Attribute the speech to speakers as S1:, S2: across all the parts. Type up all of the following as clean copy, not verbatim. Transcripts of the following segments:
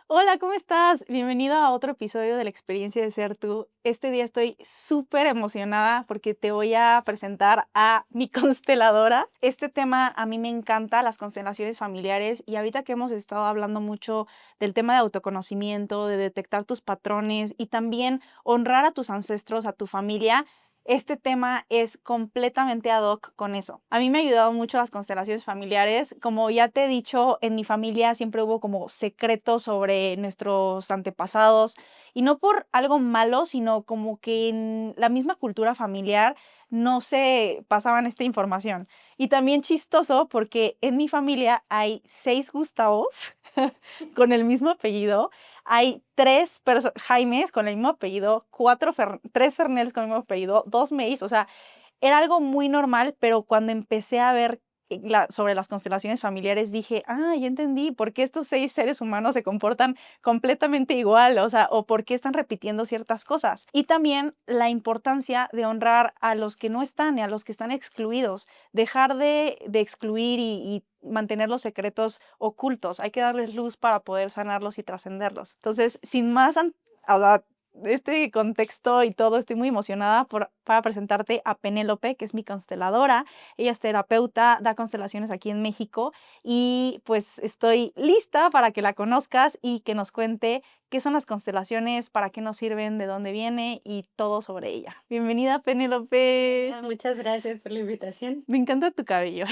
S1: Hola, ¿cómo estás? Bienvenido a otro episodio de la experiencia de ser tú. Este día estoy súper emocionada porque te voy a presentar a mi consteladora. Este tema a mí me encanta, las constelaciones familiares, y ahorita que hemos estado hablando mucho del tema de autoconocimiento, de detectar tus patrones y también honrar a tus ancestros, a tu familia. Este tema es completamente ad hoc con eso. A mí me ha ayudado mucho las constelaciones familiares. Como ya te he dicho, en mi familia siempre hubo como secretos sobre nuestros antepasados, y no por algo malo, sino como que en la misma cultura familiar no se pasaban esta información. Y también chistoso porque en mi familia hay 6 Gustavos con el mismo apellido, hay 3 Jaimes con el mismo apellido, 3 Fernels con el mismo apellido, 2 Mays, o sea, era algo muy normal, pero cuando empecé a ver sobre las constelaciones familiares dije, ya entendí por qué estos 6 seres humanos se comportan completamente igual, o sea, o por qué están repitiendo ciertas cosas. Y también la importancia de honrar a los que no están y a los que están excluidos, dejar de excluir y mantener los secretos ocultos. Hay que darles luz para poder sanarlos y trascenderlos. Entonces, sin más, o sea, este contexto y todo, estoy muy emocionada para presentarte a Penélope, que es mi consteladora. Ella es terapeuta, da constelaciones aquí en México, y pues estoy lista para que la conozcas y que nos cuente qué son las constelaciones, para qué nos sirven, de dónde viene y todo sobre ella. Bienvenida, Penélope.
S2: Muchas gracias por la invitación.
S1: Me encanta tu cabello.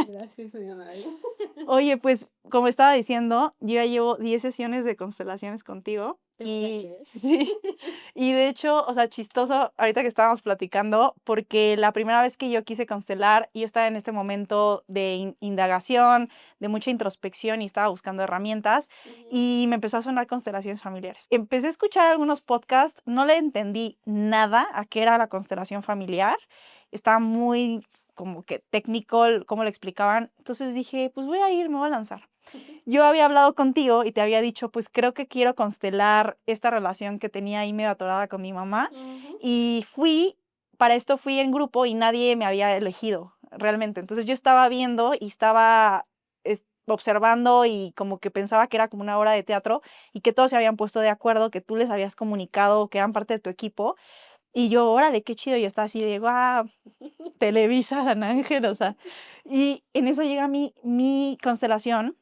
S2: Gracias, mi amable.
S1: Oye, pues, como estaba diciendo, yo ya llevo 10 sesiones de constelaciones contigo
S2: ¿Te me la
S1: y
S2: crees?
S1: sí, y de hecho, o sea, chistoso ahorita que estábamos platicando, porque la primera vez que yo quise constelar, yo estaba en este momento de indagación, de mucha introspección, y estaba buscando herramientas,
S2: Ujú.
S1: y me empezó a sonar constelaciones familiares. Empecé a escuchar algunos podcasts, no le entendí nada a qué era la constelación familiar, estaba muy como que técnico cómo lo explicaban. Entonces dije, pues voy a ir, me voy a lanzar. Yo había hablado contigo y te había dicho, pues creo que quiero constelar esta relación que tenía ahí medio atorada con mi mamá.
S2: Ujú.
S1: Y para esto fui en grupo y nadie me había elegido realmente. Entonces yo estaba viendo y estaba observando, y como que pensaba que era como una obra de teatro y que todos se habían puesto de acuerdo, que tú les habías comunicado que eran parte de tu equipo. Y yo, órale, qué chido, y estaba así de, guau, Televisa, San Ángel, o sea, y en eso llega mi constelación.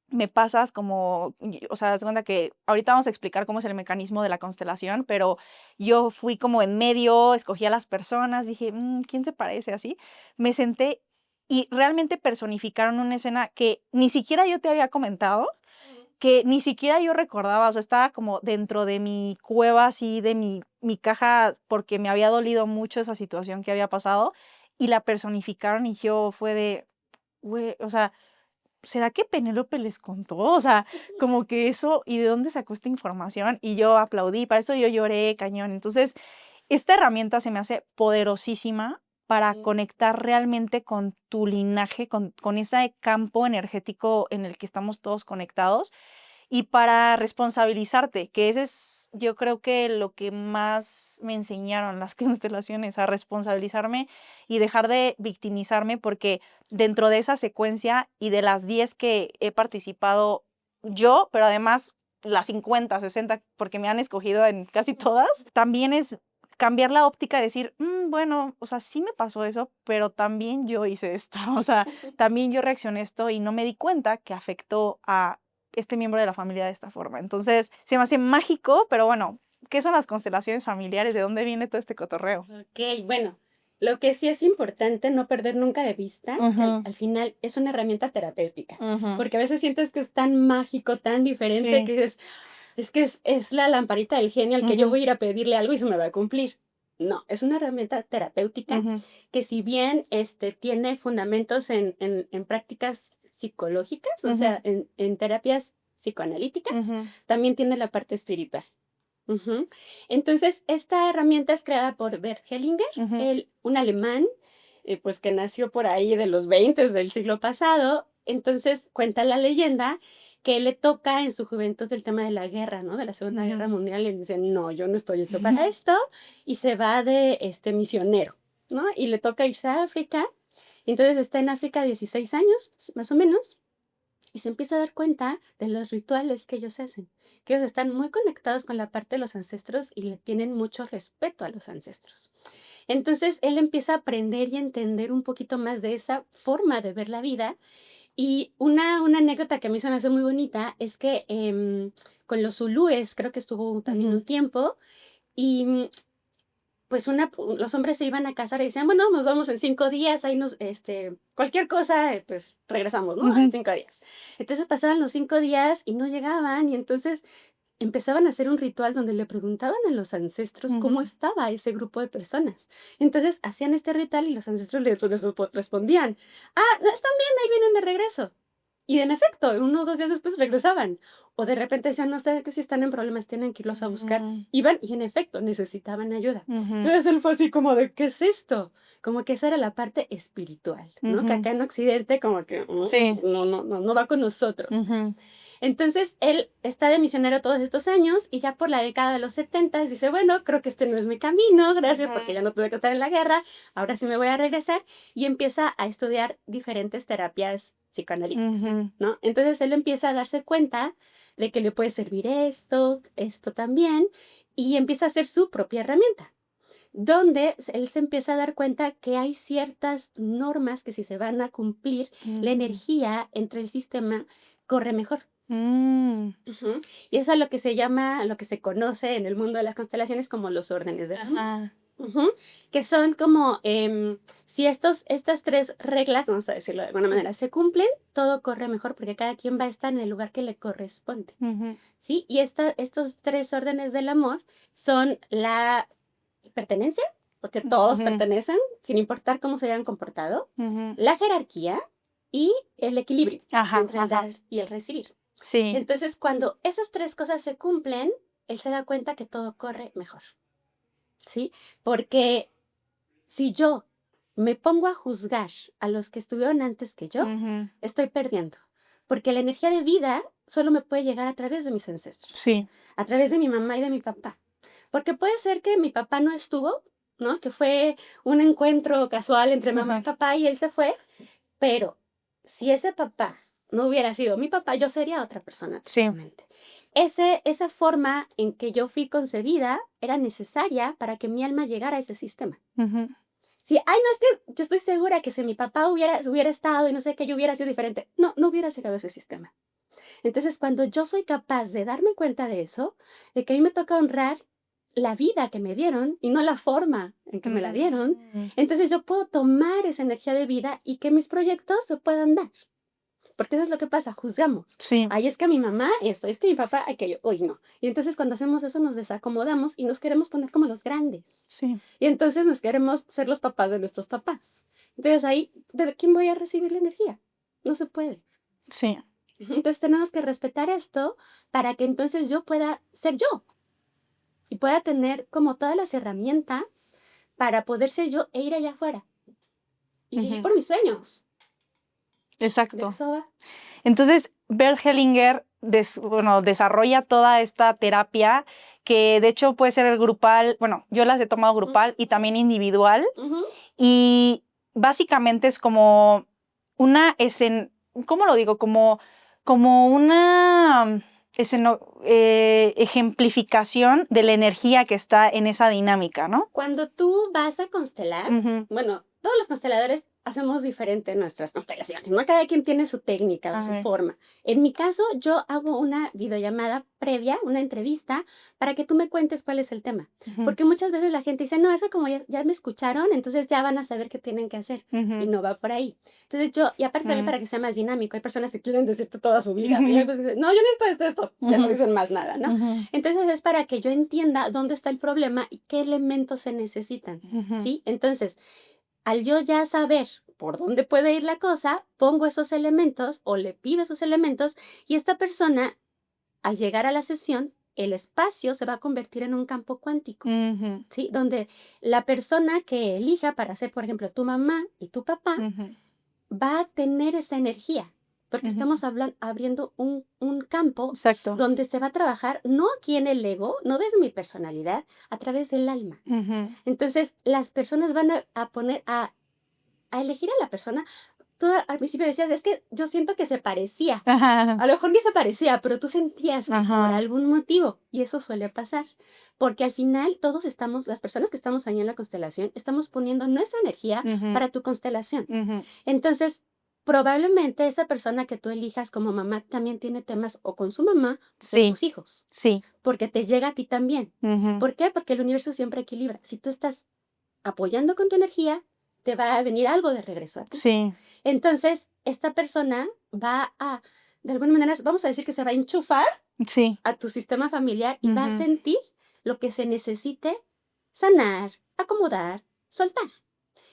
S1: Me pasas como, o sea, haz de cuenta que ahorita vamos a explicar cómo es el mecanismo de la constelación, pero yo fui como en medio, escogí a las personas, dije: ¿quién se parece?", así. Me senté y realmente personificaron una escena que ni siquiera yo te había comentado,
S2: Ujú.
S1: que ni siquiera yo recordaba, o sea, estaba como dentro de mi cueva, así de mi caja, porque me había dolido mucho esa situación que había pasado, y la personificaron, y yo fue de, güey, o sea, ¿será que Penélope les contó? O sea, como que eso, ¿y de dónde sacó esta información? Y yo aplaudí, para eso yo lloré cañón. Entonces, esta herramienta se me hace poderosísima para
S2: Ujú.
S1: conectar realmente con tu linaje, con ese campo energético en el que estamos todos conectados, y para responsabilizarte, que ese es, yo creo que lo que más me enseñaron las constelaciones, a responsabilizarme y dejar de victimizarme, porque dentro de esa secuencia y de las 10 que he participado yo, pero además las 50, 60, porque me han escogido en casi todas, también es cambiar la óptica y decir, bueno, o sea, sí me pasó eso, pero también yo hice esto, o sea, también yo reaccioné esto y no me di cuenta que afectó a este miembro de la familia de esta forma. Entonces, se me hace mágico, pero bueno, ¿qué son las constelaciones familiares? ¿De dónde viene todo este cotorreo?
S2: Bueno, lo que sí es importante no perder nunca de vista que
S1: Ujú,
S2: al final es una herramienta terapéutica,
S1: ujú.
S2: porque a veces sientes que es tan mágico, tan diferente,
S1: Sí,
S2: que es que es la lamparita del genio al que yo
S1: ujú,
S2: voy a ir a pedirle algo y se me va a cumplir. No, es una herramienta terapéutica
S1: ujú,
S2: que si bien tiene fundamentos en prácticas psicológicas, o
S1: ujú,
S2: sea, en terapias psicoanalíticas,
S1: ujú,
S2: también tiene la parte espiritual. Ujú. Entonces, esta herramienta es creada por Bert Hellinger,
S1: ujú,
S2: un alemán, pues que nació por ahí de los 20 del siglo pasado. Entonces, cuenta la leyenda que le toca en su juventud el tema de la guerra, ¿no? De la Segunda
S1: ujú,
S2: Guerra Mundial, y dice, no, yo no estoy hecho para esto, y se va de misionero, ¿no? Y le toca irse a África, y entonces está en África 16 años, más o menos, y se empieza a dar cuenta de los rituales que ellos hacen, que ellos están muy conectados con la parte de los ancestros y le tienen mucho respeto a los ancestros. Entonces él empieza a aprender y a entender un poquito más de esa forma de ver la vida. Y una anécdota que a mí se me hace muy bonita es que con los zulúes, creo que estuvo también
S1: Ujú.
S2: un tiempo, y pues los hombres se iban a casar y decían, bueno, nos vamos en 5 días, ahí cualquier cosa, pues regresamos, ¿no? En
S1: Ujú.
S2: 5 días. Entonces pasaban los 5 días y no llegaban, y entonces empezaban a hacer un ritual donde le preguntaban a los ancestros cómo
S1: Ujú.
S2: estaba ese grupo de personas. Entonces hacían este ritual y los ancestros respondían, ah, no, están bien, ahí vienen de regreso. Y en efecto, 1 o 2 días después regresaban. O de repente decían, no sé, que si están en problemas tienen que irlos a buscar.
S1: Mm.
S2: Iban y en efecto necesitaban ayuda.
S1: Ujú.
S2: Entonces él fue así como de, ¿qué es esto? Como que esa era la parte espiritual, ¿no? Que
S1: Ujú.
S2: acá en Occidente como que
S1: Sí.
S2: no va con nosotros.
S1: Ujú.
S2: Entonces él está de misionero todos estos años y ya por la década de los 70 dice, bueno, creo que este no es mi camino, gracias porque
S1: Ujú.
S2: ya no tuve que estar en la guerra, ahora sí me voy a regresar, y empieza a estudiar diferentes terapias psicoanalíticas,
S1: Ujú.
S2: ¿no? Entonces él empieza a darse cuenta de que le puede servir esto también, y empieza a hacer su propia herramienta, donde él se empieza a dar cuenta que hay ciertas normas que si se van a cumplir, la
S1: Ujú.
S2: energía entre el sistema corre mejor.
S1: Mm.
S2: Ujú. Y eso es lo que se llama, lo que se conoce en el mundo de las constelaciones como los órdenes del amor.
S1: Ajá.
S2: Ujú. Que son como, si estas 3 reglas, vamos a decirlo de alguna manera, se cumplen, todo corre mejor porque cada quien va a estar en el lugar que le corresponde,
S1: Ujú.
S2: ¿sí? Y estos 3 órdenes del amor son la pertenencia, porque todos
S1: Ujú.
S2: pertenecen, sin importar cómo se hayan comportado,
S1: Ujú.
S2: la jerarquía y el equilibrio
S1: Ajá,
S2: entre el
S1: ajá.
S2: dar y el recibir.
S1: Sí.
S2: Entonces, cuando esas 3 cosas se cumplen, él se da cuenta que todo corre mejor, ¿sí? Porque si yo me pongo a juzgar a los que estuvieron antes que yo,
S1: Ujú.
S2: estoy perdiendo. Porque la energía de vida solo me puede llegar a través de mis ancestros,
S1: Sí.
S2: a través de mi mamá y de mi papá. Porque puede ser que mi papá no estuvo, ¿no? Que fue un encuentro casual entre mamá y
S1: Ajá.
S2: papá y él se fue, pero si ese papá no hubiera sido mi papá, yo sería otra persona
S1: Sí.
S2: totalmente. Esa forma en que yo fui concebida era necesaria para que mi alma llegara a ese sistema.
S1: Ujú.
S2: Si, ay, no, es que yo estoy segura que si mi papá hubiera estado y no sé qué, yo hubiera sido diferente. No, no hubiera llegado a ese sistema. Entonces, cuando yo soy capaz de darme cuenta de eso, de que a mí me toca honrar la vida que me dieron y no la forma en que me la dieron,
S1: Mm.
S2: entonces yo puedo tomar esa energía de vida y que mis proyectos se puedan dar. Porque eso es lo que pasa, juzgamos.
S1: Sí.
S2: Ay, es que a mi mamá esto, es que mi papá aquello, uy, no. Y entonces cuando hacemos eso nos desacomodamos y nos queremos poner como los grandes.
S1: Sí.
S2: Y entonces nos queremos ser los papás de nuestros papás. Entonces ahí, ¿de quién voy a recibir la energía? No se puede.
S1: Sí.
S2: Ujú. Entonces tenemos que respetar esto para que entonces yo pueda ser yo y pueda tener como todas las herramientas para poder ser yo e ir allá afuera y ir
S1: Ujú.
S2: por mis sueños. De
S1: Exacto.
S2: eso va.
S1: Entonces, Bert Hellinger bueno, desarrolla toda esta terapia que de hecho puede ser grupal, bueno, yo las he tomado grupal y también individual,
S2: Ujú.
S1: y básicamente es como una ¿cómo lo digo? Como una ejemplificación de la energía que está en esa dinámica, ¿no?
S2: Cuando tú vas a constelar,
S1: Ujú.
S2: bueno, todos los consteladores hacemos diferente nuestras constelaciones, ¿no? Cada quien tiene su técnica o su
S1: Ajá.
S2: forma. En mi caso, yo hago una videollamada previa, una entrevista, para que tú me cuentes cuál es el tema.
S1: Ujú.
S2: Porque muchas veces la gente dice, no, eso como ya me escucharon, entonces ya van a saber qué tienen que hacer. Y
S1: Ujú.
S2: no va por ahí. Entonces y aparte también
S1: Mm.
S2: para que sea más dinámico, hay personas que quieren decirte toda su vida, ¿no? Y hay
S1: Ujú.
S2: veces dicen, no, yo necesito esto, ya no
S1: Ujú.
S2: dicen más nada, ¿no?
S1: Ujú.
S2: Entonces es para que yo entienda dónde está el problema y qué elementos se necesitan,
S1: Ujú.
S2: ¿sí? Entonces, al yo ya saber por dónde puede ir la cosa, pongo esos elementos o le pido esos elementos, y esta persona, al llegar a la sesión, el espacio se va a convertir en un campo cuántico,
S1: Ujú.
S2: ¿sí? Donde la persona que elija para ser, por ejemplo, tu mamá y tu papá,
S1: Ujú.
S2: va a tener esa energía, porque
S1: Ujú.
S2: estamos abriendo un campo
S1: Exacto.
S2: donde se va a trabajar no aquí en el ego, no desde mi personalidad, a través del alma.
S1: Ujú.
S2: Entonces, las personas van a elegir a la persona tú al principio decías, es que yo siento que se parecía.
S1: Ajá.
S2: A lo mejor ni se parecía, pero tú sentías que por
S1: Ajá.
S2: algún motivo, y eso suele pasar, porque al final todos estamos, las personas que estamos ahí en la constelación, estamos poniendo nuestra energía
S1: Ujú,
S2: para tu constelación.
S1: ujú.
S2: Entonces, probablemente esa persona que tú elijas como mamá también tiene temas o con su mamá o con
S1: Sí,
S2: sus hijos,
S1: sí.
S2: porque te llega a ti también.
S1: Ujú.
S2: ¿Por qué? Porque el universo siempre equilibra. Si tú estás apoyando con tu energía, te va a venir algo de regreso a ti.
S1: Sí.
S2: Entonces, esta persona va a, de alguna manera, vamos a decir que se va a enchufar
S1: Sí.
S2: a tu sistema familiar y va a
S1: Ujú.
S2: sentir lo que se necesite sanar, acomodar, soltar.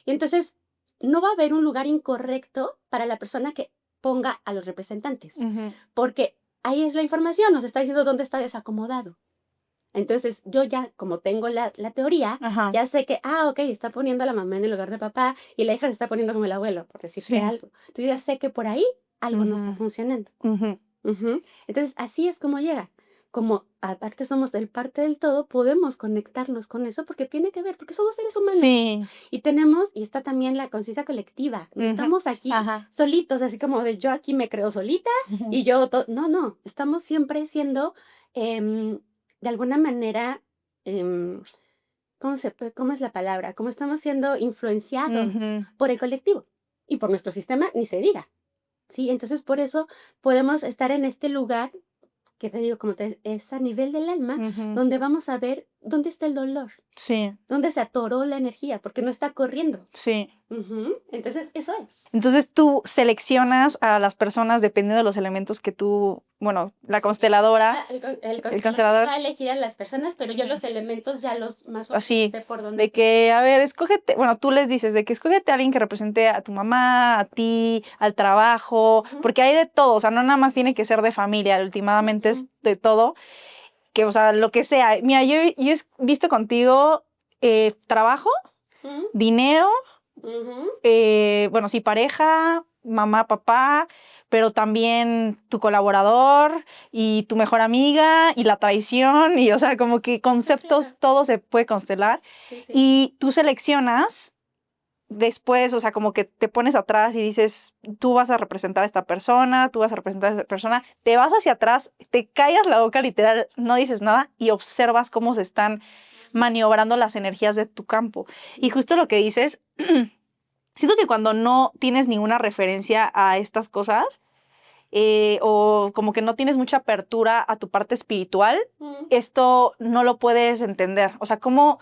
S2: Y entonces, no va a haber un lugar incorrecto para la persona que ponga a los representantes,
S1: Ujú.
S2: porque ahí es la información, nos está diciendo dónde está desacomodado. Entonces, yo ya, como tengo la teoría,
S1: Ajá.
S2: ya sé que, ok, está poniendo a la mamá en el lugar de papá y la hija se está poniendo como el abuelo, por decirte
S1: Sí.
S2: algo. Entonces, ya sé que por ahí algo no está
S1: Ujú,
S2: funcionando.
S1: ujú.
S2: Ujú. Entonces, así es como llega. Como aparte somos del parte del todo, podemos conectarnos con eso porque tiene que ver, porque somos seres humanos.
S1: Sí.
S2: Y tenemos, y está también la conciencia colectiva. No
S1: Ujú.
S2: estamos aquí
S1: Ajá.
S2: solitos, así como de yo aquí me creo solita y yo, no, no, estamos siempre siendo, de alguna manera, em, ¿cómo es la palabra? Como estamos siendo influenciados
S1: Ujú,
S2: por el colectivo y por nuestro sistema, ni se diga. Sí, entonces por eso podemos estar en este lugar que te digo, es a nivel del alma,
S1: ujú.
S2: donde vamos a ver dónde está el dolor,
S1: Sí,
S2: dónde se atoró la energía, porque no está corriendo.
S1: sí.
S2: Ujú. Entonces, eso es.
S1: Entonces tú seleccionas a las personas dependiendo de los elementos que tú, bueno, la consteladora,
S2: El
S1: el
S2: constelador
S1: constelador,
S2: va a elegir a las personas, pero yo los elementos ya los más o menos
S1: así,
S2: sé por dónde.
S1: de que, a ver, escógete, bueno, tú les dices de que escógete a alguien que represente a tu mamá, a ti, al trabajo,
S2: Ujú,
S1: porque hay de todo, o sea, no nada más tiene que ser de familia, últimamente es
S2: ujú,
S1: de todo, que, o sea, lo que sea. Mira, yo he visto contigo trabajo,
S2: ujú,
S1: dinero,
S2: ujú.
S1: bueno, sí, pareja, mamá, papá, pero también tu colaborador y tu mejor amiga y la traición y, o sea, como que
S2: Sí, claro.
S1: conceptos, todo se puede constelar
S2: Sí, sí.
S1: y tú seleccionas después, o sea, como que te pones atrás y dices, tú vas a representar a esta persona, tú vas a representar a esta persona, te vas hacia atrás, te callas la boca literal, no dices nada y observas cómo se están maniobrando las energías de tu campo. Y justo lo que dices, siento que cuando no tienes ninguna referencia a estas cosas, o como que no tienes mucha apertura a tu parte espiritual,
S2: Ujú.
S1: esto no lo puedes entender. O sea, ¿cómo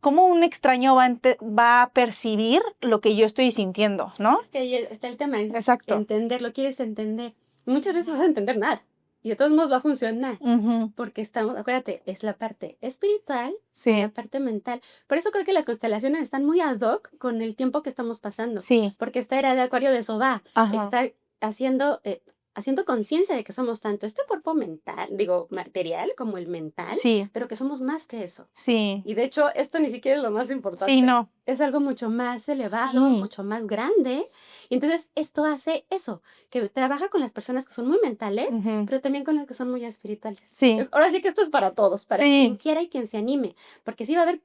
S1: un extraño va a percibir lo que yo estoy sintiendo, ¿no?
S2: Es que ahí está el tema, es
S1: Exacto.
S2: entenderlo, quieres entender. Y muchas veces no vas a entender nada. Y de todos modos va a funcionar.
S1: Ujú.
S2: Porque estamos, acuérdate, es la parte espiritual con la
S1: Sí,
S2: parte mental. Por eso creo que las constelaciones están muy ad hoc con el tiempo que estamos pasando.
S1: sí,
S2: Porque esta era de Acuario de eso va,
S1: ajá,
S2: está haciendo conciencia de que somos tanto este cuerpo mental, digo, material como el mental,
S1: sí,
S2: pero que somos más que eso.
S1: sí,
S2: Y de hecho, esto ni siquiera es lo más
S1: sí,
S2: importante.
S1: no,
S2: Es algo mucho más elevado,
S1: sí,
S2: mucho más grande. Y entonces esto hace eso, que trabaja con las personas que son muy mentales,
S1: ujú,
S2: pero también con las que son muy espirituales.
S1: sí,
S2: Ahora sí que esto es para todos, para quien
S1: sí,
S2: quiera y quien se anime. Porque sí va a haber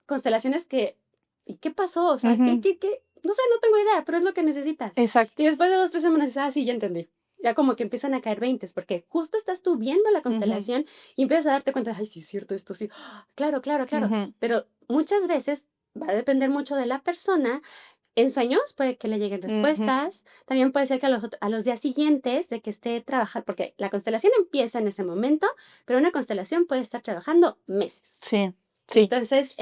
S2: constelaciones que, ¿y qué pasó? O sea,
S1: ujú,
S2: ¿qué? No sé, no tengo idea, pero es lo que necesitas.
S1: exacto,
S2: Y después de 2, 3 semanas dices, sí, ya entendí. Ya como que empiezan a caer veintes, porque justo estás tú viendo la
S1: ujú,
S2: constelación y empiezas a darte cuenta, ay, sí, es cierto, esto sí. Claro, claro, claro.
S1: ujú,
S2: Pero muchas veces va a depender mucho de la persona. En sueños puede que le lleguen
S1: ujú,
S2: respuestas. También puede ser que a los días siguientes de que esté trabajando, porque la constelación empieza en ese momento, pero una constelación puede estar trabajando meses.
S1: sí, sí,
S2: Entonces,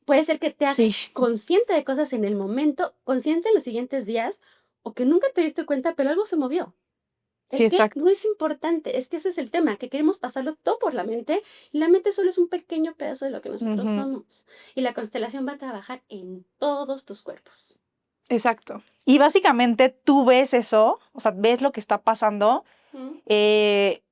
S2: puede ser que te
S1: sí,
S2: hagas consciente de cosas en el momento, consciente en los siguientes días, o que nunca te diste cuenta, pero algo se movió.
S1: sí,
S2: Es que
S1: exacto,
S2: no es importante, es que ese es el tema, que queremos pasarlo todo por la mente y la mente solo es un pequeño pedazo de lo que nosotros
S1: ujú,
S2: somos. Y la constelación va a trabajar en todos tus cuerpos.
S1: exacto. Y básicamente tú ves eso, o sea, ves lo que está pasando.
S2: Mm,
S1: eh,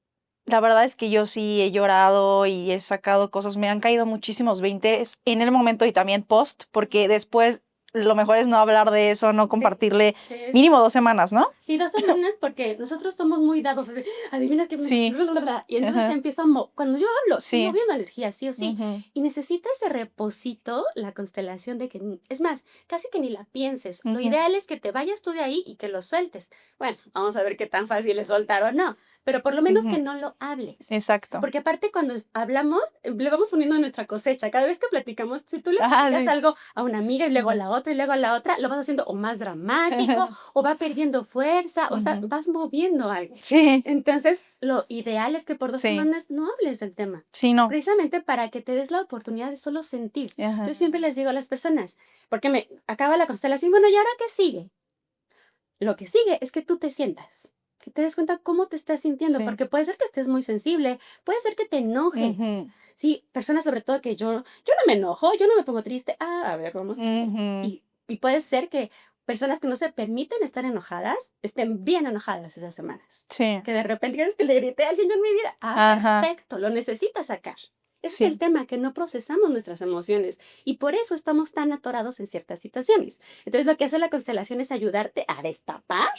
S1: la verdad es que yo sí he llorado y he sacado cosas, me han caído muchísimos veintes en el momento y también post, porque después lo mejor es no hablar de eso, no
S2: Sí,
S1: compartirle
S2: sí.
S1: mínimo 2 semanas, ¿no?
S2: Sí, 2 semanas, porque nosotros somos muy dados de, adivina qué,
S1: Sí.
S2: bla, bla, bla, y entonces
S1: Ajá.
S2: empiezo cuando yo hablo, estoy
S1: Sí.
S2: moviendo energía, sí o sí,
S1: Ujú.
S2: y necesita ese reposito, la constelación de que, es más, casi que ni la pienses. Lo
S1: Ujú.
S2: ideal es que te vayas tú de ahí y que lo sueltes. Bueno, vamos a ver qué tan fácil es soltar o no, pero por lo menos que
S1: Ujú.
S2: no lo hables.
S1: Exacto.
S2: Porque aparte cuando hablamos, le vamos poniendo nuestra cosecha. Cada vez que platicamos, si tú le
S1: Ajá,
S2: platicas
S1: sí.
S2: algo a una amiga y luego a
S1: Ujú.
S2: la otra y luego a la otra, lo vas haciendo o más dramático o va perdiendo fuerza, o sea,
S1: Ujú.
S2: vas moviendo algo.
S1: Sí.
S2: Entonces, lo ideal es que por 2
S1: Sí.
S2: semanas no hables del tema,
S1: Sí, no.
S2: precisamente para que te des la oportunidad de solo sentir.
S1: Ajá.
S2: Yo siempre les digo a las personas, porque me acaba la constelación, bueno, ¿y ahora qué sigue? Lo que sigue es que tú te sientas, que te des cuenta cómo te estás sintiendo,
S1: Sí.
S2: porque puede ser que estés muy sensible, puede ser que te enojes.
S1: Ujú.
S2: Sí, personas sobre todo que yo no me enojo, yo no me pongo triste. Ah, a ver, vamos a ver.
S1: Ujú.
S2: Y puede ser que personas que no se permiten estar enojadas estén bien enojadas esas semanas.
S1: Sí.
S2: Que de repente es que le grité a alguien yo en mi vida. Ah,
S1: Ajá.
S2: perfecto, lo necesitas sacar. Ese es el
S1: Sí.
S2: tema, que no procesamos nuestras emociones y por eso estamos tan atorados en ciertas situaciones. Entonces, lo que hace la constelación es ayudarte a destapar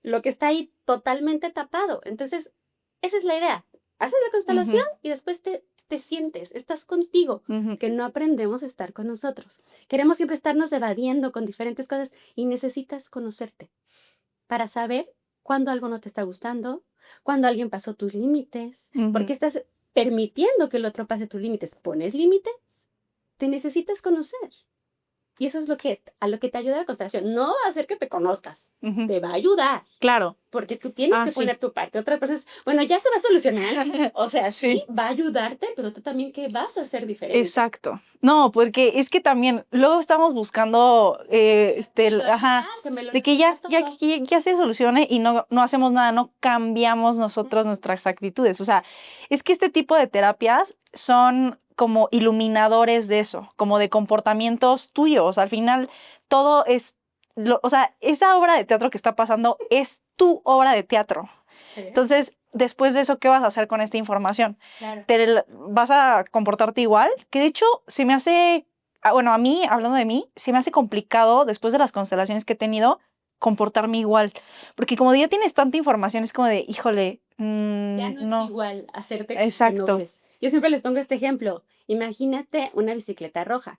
S2: lo que está ahí totalmente tapado. Entonces, esa es la idea. Haces la constelación
S1: Ujú.
S2: y después te sientes, estás contigo,
S1: Ujú.
S2: que no aprendemos a estar con nosotros. Queremos siempre estarnos evadiendo con diferentes cosas y necesitas conocerte para saber cuándo algo no te está gustando, cuándo alguien pasó tus límites, porque
S1: Ujú.
S2: estás permitiendo que el otro pase tus límites. ¿Pones límites? Te necesitas conocer. Y eso es a lo que te ayuda la constelación. No va a hacer que te conozcas,
S1: Ujú.
S2: te va a ayudar.
S1: Claro.
S2: Porque tú tienes
S1: Ah,
S2: que
S1: sí.
S2: poner tu parte. Otras personas, bueno, ya se va a solucionar. O sea, sí,
S1: Sí.
S2: va a ayudarte, pero tú también, ¿qué vas a hacer diferente?
S1: Exacto. No, porque es que también luego estamos buscando, ajá,
S2: Que me lo
S1: de que ya
S2: resuelva todo.
S1: ya se solucione y no hacemos nada, no cambiamos nosotros nuestras actitudes. O sea, es que este tipo de terapias son como iluminadores de eso, como de comportamientos tuyos. Al final, todo es o sea, esa obra de teatro que está pasando es tu obra de teatro.
S2: Sí,
S1: Entonces, después de eso, ¿qué vas a hacer con esta información?
S2: claro.
S1: ¿Vas a comportarte igual? Que de hecho se me hace, bueno, a mí, hablando de mí, se me hace complicado después de las constelaciones que he tenido comportarme igual. Porque como ya tienes tanta información, es como de, híjole,
S2: Ya no es
S1: no.
S2: igual hacerte que no
S1: Exacto.
S2: ves. Yo siempre les pongo este ejemplo. Imagínate una bicicleta roja.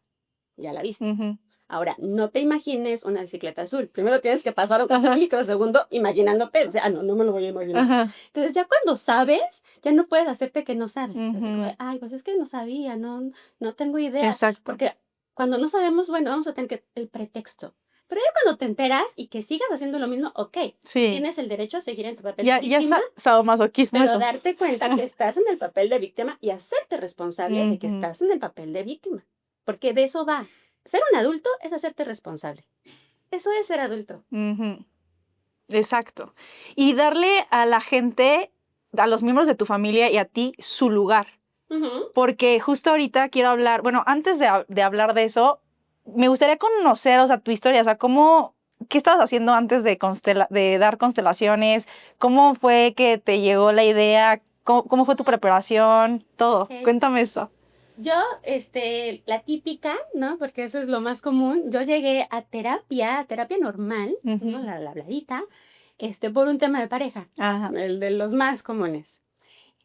S2: Ya la viste.
S1: Ujú.
S2: Ahora, no te imagines una bicicleta azul. Primero tienes que pasar casi un microsegundo imaginándote. O sea, no me lo voy a imaginar.
S1: Ajá.
S2: Entonces, ya cuando sabes, ya no puedes hacerte que no sabes. Así como,
S1: Ujú.
S2: ay, pues es que no sabía, no tengo idea.
S1: Exacto.
S2: Porque cuando no sabemos, bueno, vamos a tener el pretexto. Pero ya cuando te enteras y que sigas haciendo lo mismo, ok,
S1: Sí.
S2: tienes el derecho a seguir en tu papel de
S1: Ya
S2: víctima,
S1: sadomasoquismo
S2: pero
S1: eso.
S2: darte cuenta que estás en el papel de víctima y hacerte responsable de que
S1: Ujú.
S2: estás en el papel de víctima. Porque de eso va. Ser un adulto es hacerte responsable. Eso es ser adulto.
S1: Ujú. Exacto. Y darle a la gente, a los miembros de tu familia y a ti, su lugar.
S2: Ujú.
S1: Porque justo ahorita quiero hablar, bueno, antes de hablar de eso, me gustaría conocer, o sea, tu historia, o sea, qué estabas haciendo antes de dar constelaciones, cómo fue que te llegó la idea, cómo fue tu preparación, todo.
S2: Ok.
S1: Cuéntame eso.
S2: Yo, la típica, ¿no? Porque eso es lo más común. Yo llegué a terapia normal, ¿no?
S1: Ujú.
S2: La habladita, por un tema de pareja,
S1: Ajá.
S2: el de los más comunes.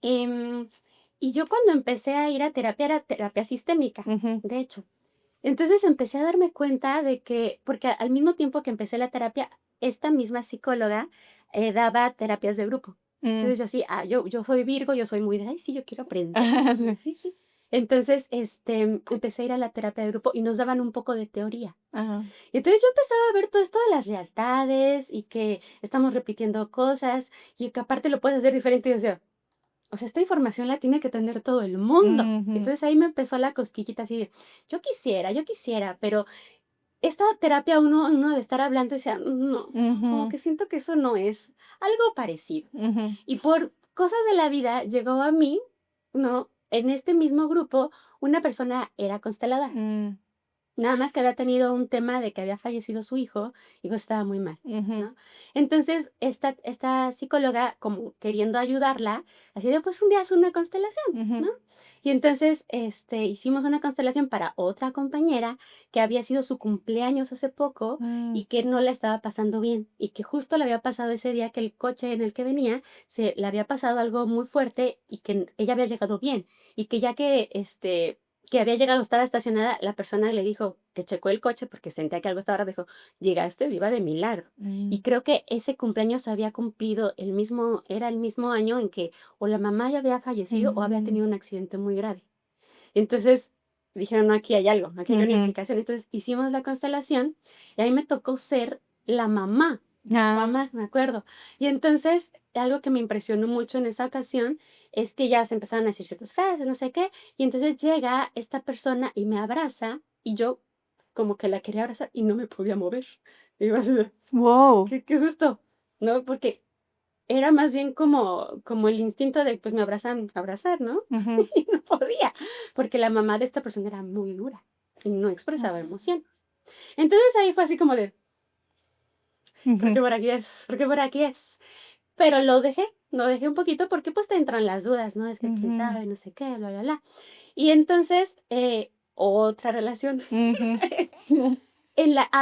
S2: Y yo cuando empecé a ir a terapia, era terapia sistémica,
S1: Ujú.
S2: de hecho. Entonces empecé a darme cuenta de que, porque al mismo tiempo que empecé la terapia, esta misma psicóloga daba terapias de grupo.
S1: Mm.
S2: Entonces yo sí, yo soy Virgo, yo soy muy de, ay, sí, yo quiero aprender.
S1: Ajá, sí.
S2: Sí, sí. Entonces, empecé a ir a la terapia de grupo y nos daban un poco de teoría.
S1: Ajá.
S2: Y entonces yo empezaba a ver todo esto de las lealtades y que estamos repitiendo cosas y que aparte lo puedes hacer diferente. Y yo decía, o sea, esta información la tiene que tener todo el mundo.
S1: Ujú.
S2: Entonces ahí me empezó la cosquillita así de, yo quisiera, pero esta terapia uno de estar hablando decía, no, como
S1: Ujú.
S2: que siento que eso no es algo parecido.
S1: Ujú.
S2: Y por cosas de la vida llegó a mí, ¿no? En este mismo grupo, una persona era constelada.
S1: Mm.
S2: Nada más que había tenido un tema de que había fallecido su hijo y pues estaba muy mal,
S1: Ujú,
S2: ¿no? Entonces, esta psicóloga, como queriendo ayudarla, así de, pues un día haz una constelación,
S1: ujú.
S2: ¿no? Y entonces, hicimos una constelación para otra compañera que había sido su cumpleaños hace poco
S1: Mm,
S2: y que no la estaba pasando bien y que justo le había pasado ese día que el coche en el que venía se le había pasado algo muy fuerte y que ella había llegado bien y que ya que había llegado, estaba estacionada, la persona le dijo que checó el coche porque sentía que algo estaba raro, dijo, llegaste viva de milagro. Y
S1: mm,
S2: creo que ese cumpleaños había cumplido era el mismo año en que o la mamá ya había fallecido o había
S1: mm,
S2: tenido un accidente muy grave. Entonces dijeron, no, aquí hay una
S1: ujú.
S2: implicación. Entonces hicimos la constelación y ahí me tocó ser la mamá.
S1: Ah,
S2: Mamá, me acuerdo. Y entonces, algo que me impresionó mucho en esa ocasión es que ya se empezaron a decir ciertas frases, no sé qué, y entonces llega esta persona y me abraza y yo como que la quería abrazar y no me podía mover. Y yo así de,
S1: wow.
S2: ¿qué es esto? ¿No? Porque era más bien como el instinto de, pues me abrazan, abrazar, ¿no?
S1: Ujú.
S2: Y no podía, porque la mamá de esta persona era muy dura y no expresaba
S1: Ah,
S2: emociones. Entonces ahí fue así como de, creo
S1: ujú,
S2: que por aquí es, creo que por aquí es. Pero lo dejé un poquito porque pues te entran las dudas, ¿no? Es que quién
S1: ujú,
S2: sabe, no sé qué, bla, bla, bla. Y entonces, otra relación.
S1: ujú,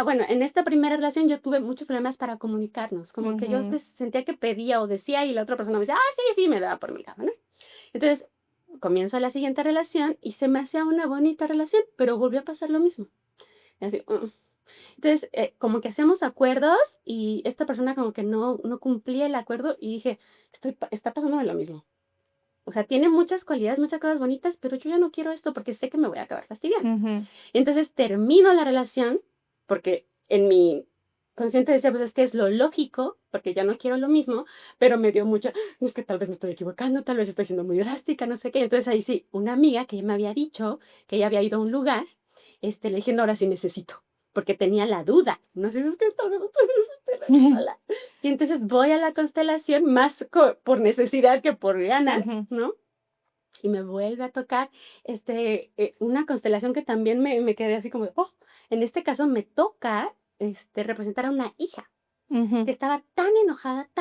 S2: Bueno, en esta primera relación yo tuve muchos problemas para comunicarnos, como que yo
S1: ujú.
S2: sentía que pedía o decía y la otra persona me decía, ah, sí, sí, me daba por mi cama, ¿no? Entonces, comienzo la siguiente relación y se me hacía una bonita relación, pero volvió a pasar lo mismo. Y así, Entonces, como que hacemos acuerdos y esta persona como que no cumplía el acuerdo y dije, está pasándome lo mismo. O sea, tiene muchas cualidades, muchas cosas bonitas, pero yo ya no quiero esto porque sé que me voy a acabar fastidiando.
S1: Ujú.
S2: Entonces termino la relación porque en mi consciente decía, pues es que es lo lógico, porque ya no quiero lo mismo, pero me dio mucha, es que tal vez me estoy equivocando, tal vez estoy siendo muy drástica, no sé qué. Entonces ahí sí, una amiga que ya me había dicho que ella había ido a un lugar, le dije, no, ahora sí necesito, porque tenía la duda. No sé, es que tal vez estoy sola. Y entonces voy a la constelación más por necesidad que por ganas,
S1: Ujú.
S2: ¿no? Y me vuelve a tocar una constelación que también me quedé así como, oh, en este caso me toca representar a una hija
S1: Ujú.
S2: que estaba tan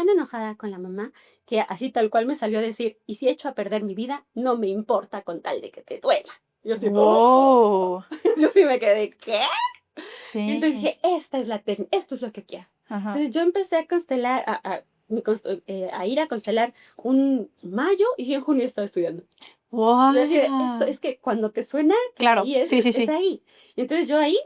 S2: enojada con la mamá, que así tal cual me salió a decir, y si echo a perder mi vida, no me importa con tal de que te duela. Yo así, oh,
S1: Wow.
S2: yo sí me quedé, ¿qué? Y entonces
S1: Sí.
S2: dije, esto es lo que quiero.
S1: Ajá.
S2: Entonces yo empecé a constelar, a ir a constelar un mayo y en junio estaba estudiando. Y yo así de, esto
S1: Wow.
S2: es que cuando te suena que
S1: Claro,
S2: ahí es,
S1: sí, sí,
S2: es
S1: sí.
S2: ahí. Y entonces yo ahí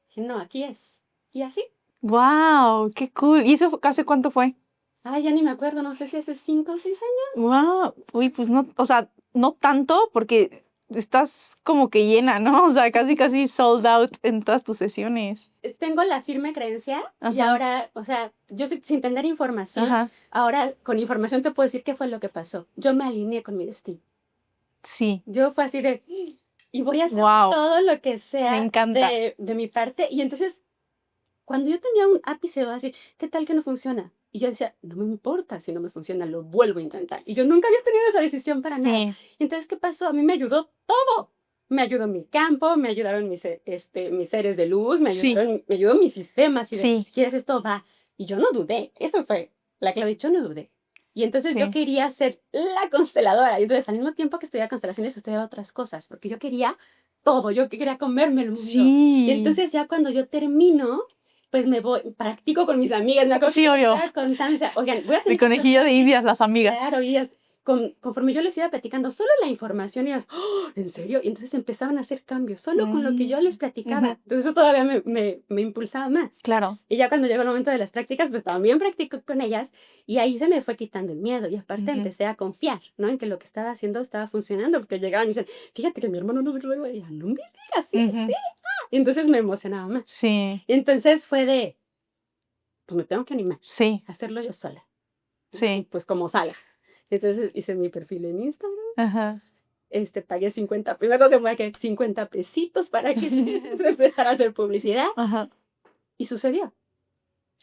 S2: dije, no, aquí es. Y así.
S1: Wow, qué cool. ¿Y eso hace cuánto fue?
S2: Ay, ya ni me acuerdo, no sé si hace 5 o 6 años.
S1: Wow. Uy, pues no, o sea, no tanto porque estás como que llena, ¿no? O sea, casi, casi sold out en todas tus sesiones.
S2: Tengo la firme creencia y
S1: Ajá,
S2: ahora, o sea, yo sin tener información,
S1: ajá.
S2: ahora con información te puedo decir qué fue lo que pasó. Yo me alineé con mi destino.
S1: Sí.
S2: Yo fue así de, y voy a hacer
S1: Wow.
S2: todo lo que
S1: Me
S2: sea
S1: encanta.
S2: de mi parte. Y entonces cuando yo tenía un ápice o así, ¿qué tal que no funciona? Y yo decía, no me importa si no me funciona, lo vuelvo a intentar. Y yo nunca había tenido esa decisión para nada.
S1: Sí,
S2: Y entonces, ¿qué pasó? A mí me ayudó todo. Me ayudó mi campo, me ayudaron mis seres de luz,
S1: sí,
S2: me ayudó mi sistema, así de,
S1: sí,
S2: ¿quieres esto? Va. Y yo no dudé, eso fue la clave, yo no dudé. Y entonces yo
S1: sí,
S2: quería ser la consteladora. Y entonces al mismo tiempo que estudiaba constelaciones, estudiaba otras cosas, porque yo quería todo, yo quería comerme el mundo. Y
S1: sí.
S2: entonces ya cuando yo termino, pues me voy, practico con mis amigas, me acuerdo que
S1: Sí,
S2: les
S1: obvio.
S2: estaba contando, o sea, oigan, voy a
S1: El
S2: tener que hacer
S1: conejillo de
S2: práctica.
S1: Indias, las amigas.
S2: Claro, y ellas, conforme yo les iba platicando solo la información, ellas, "Oh, ¿en serio?". Y entonces empezaban a hacer cambios, solo con lo que yo les
S1: Mm, ujú,
S2: platicaba. Entonces eso todavía me impulsaba más.
S1: claro.
S2: Y ya cuando llegó el momento de las prácticas, pues también practico con ellas y ahí se me fue quitando el miedo y aparte
S1: Ujú,
S2: empecé a confiar, ¿no? En que lo que estaba haciendo estaba funcionando, porque llegaban y me dicen, fíjate que mi hermano no se qué, y yo, no me digas, sí, sí.
S1: ujú.
S2: Y entonces me emocionaba más.
S1: Sí,
S2: Y entonces fue de, pues me tengo que animar
S1: sí,
S2: a hacerlo yo sola, ¿no? Y
S1: sí.
S2: pues como salga. Entonces hice mi perfil en Instagram,
S1: Ajá.
S2: pagué 50, primero que me pagué 50 pesitos para que se empezara a hacer publicidad
S1: Ajá.
S2: y sucedió.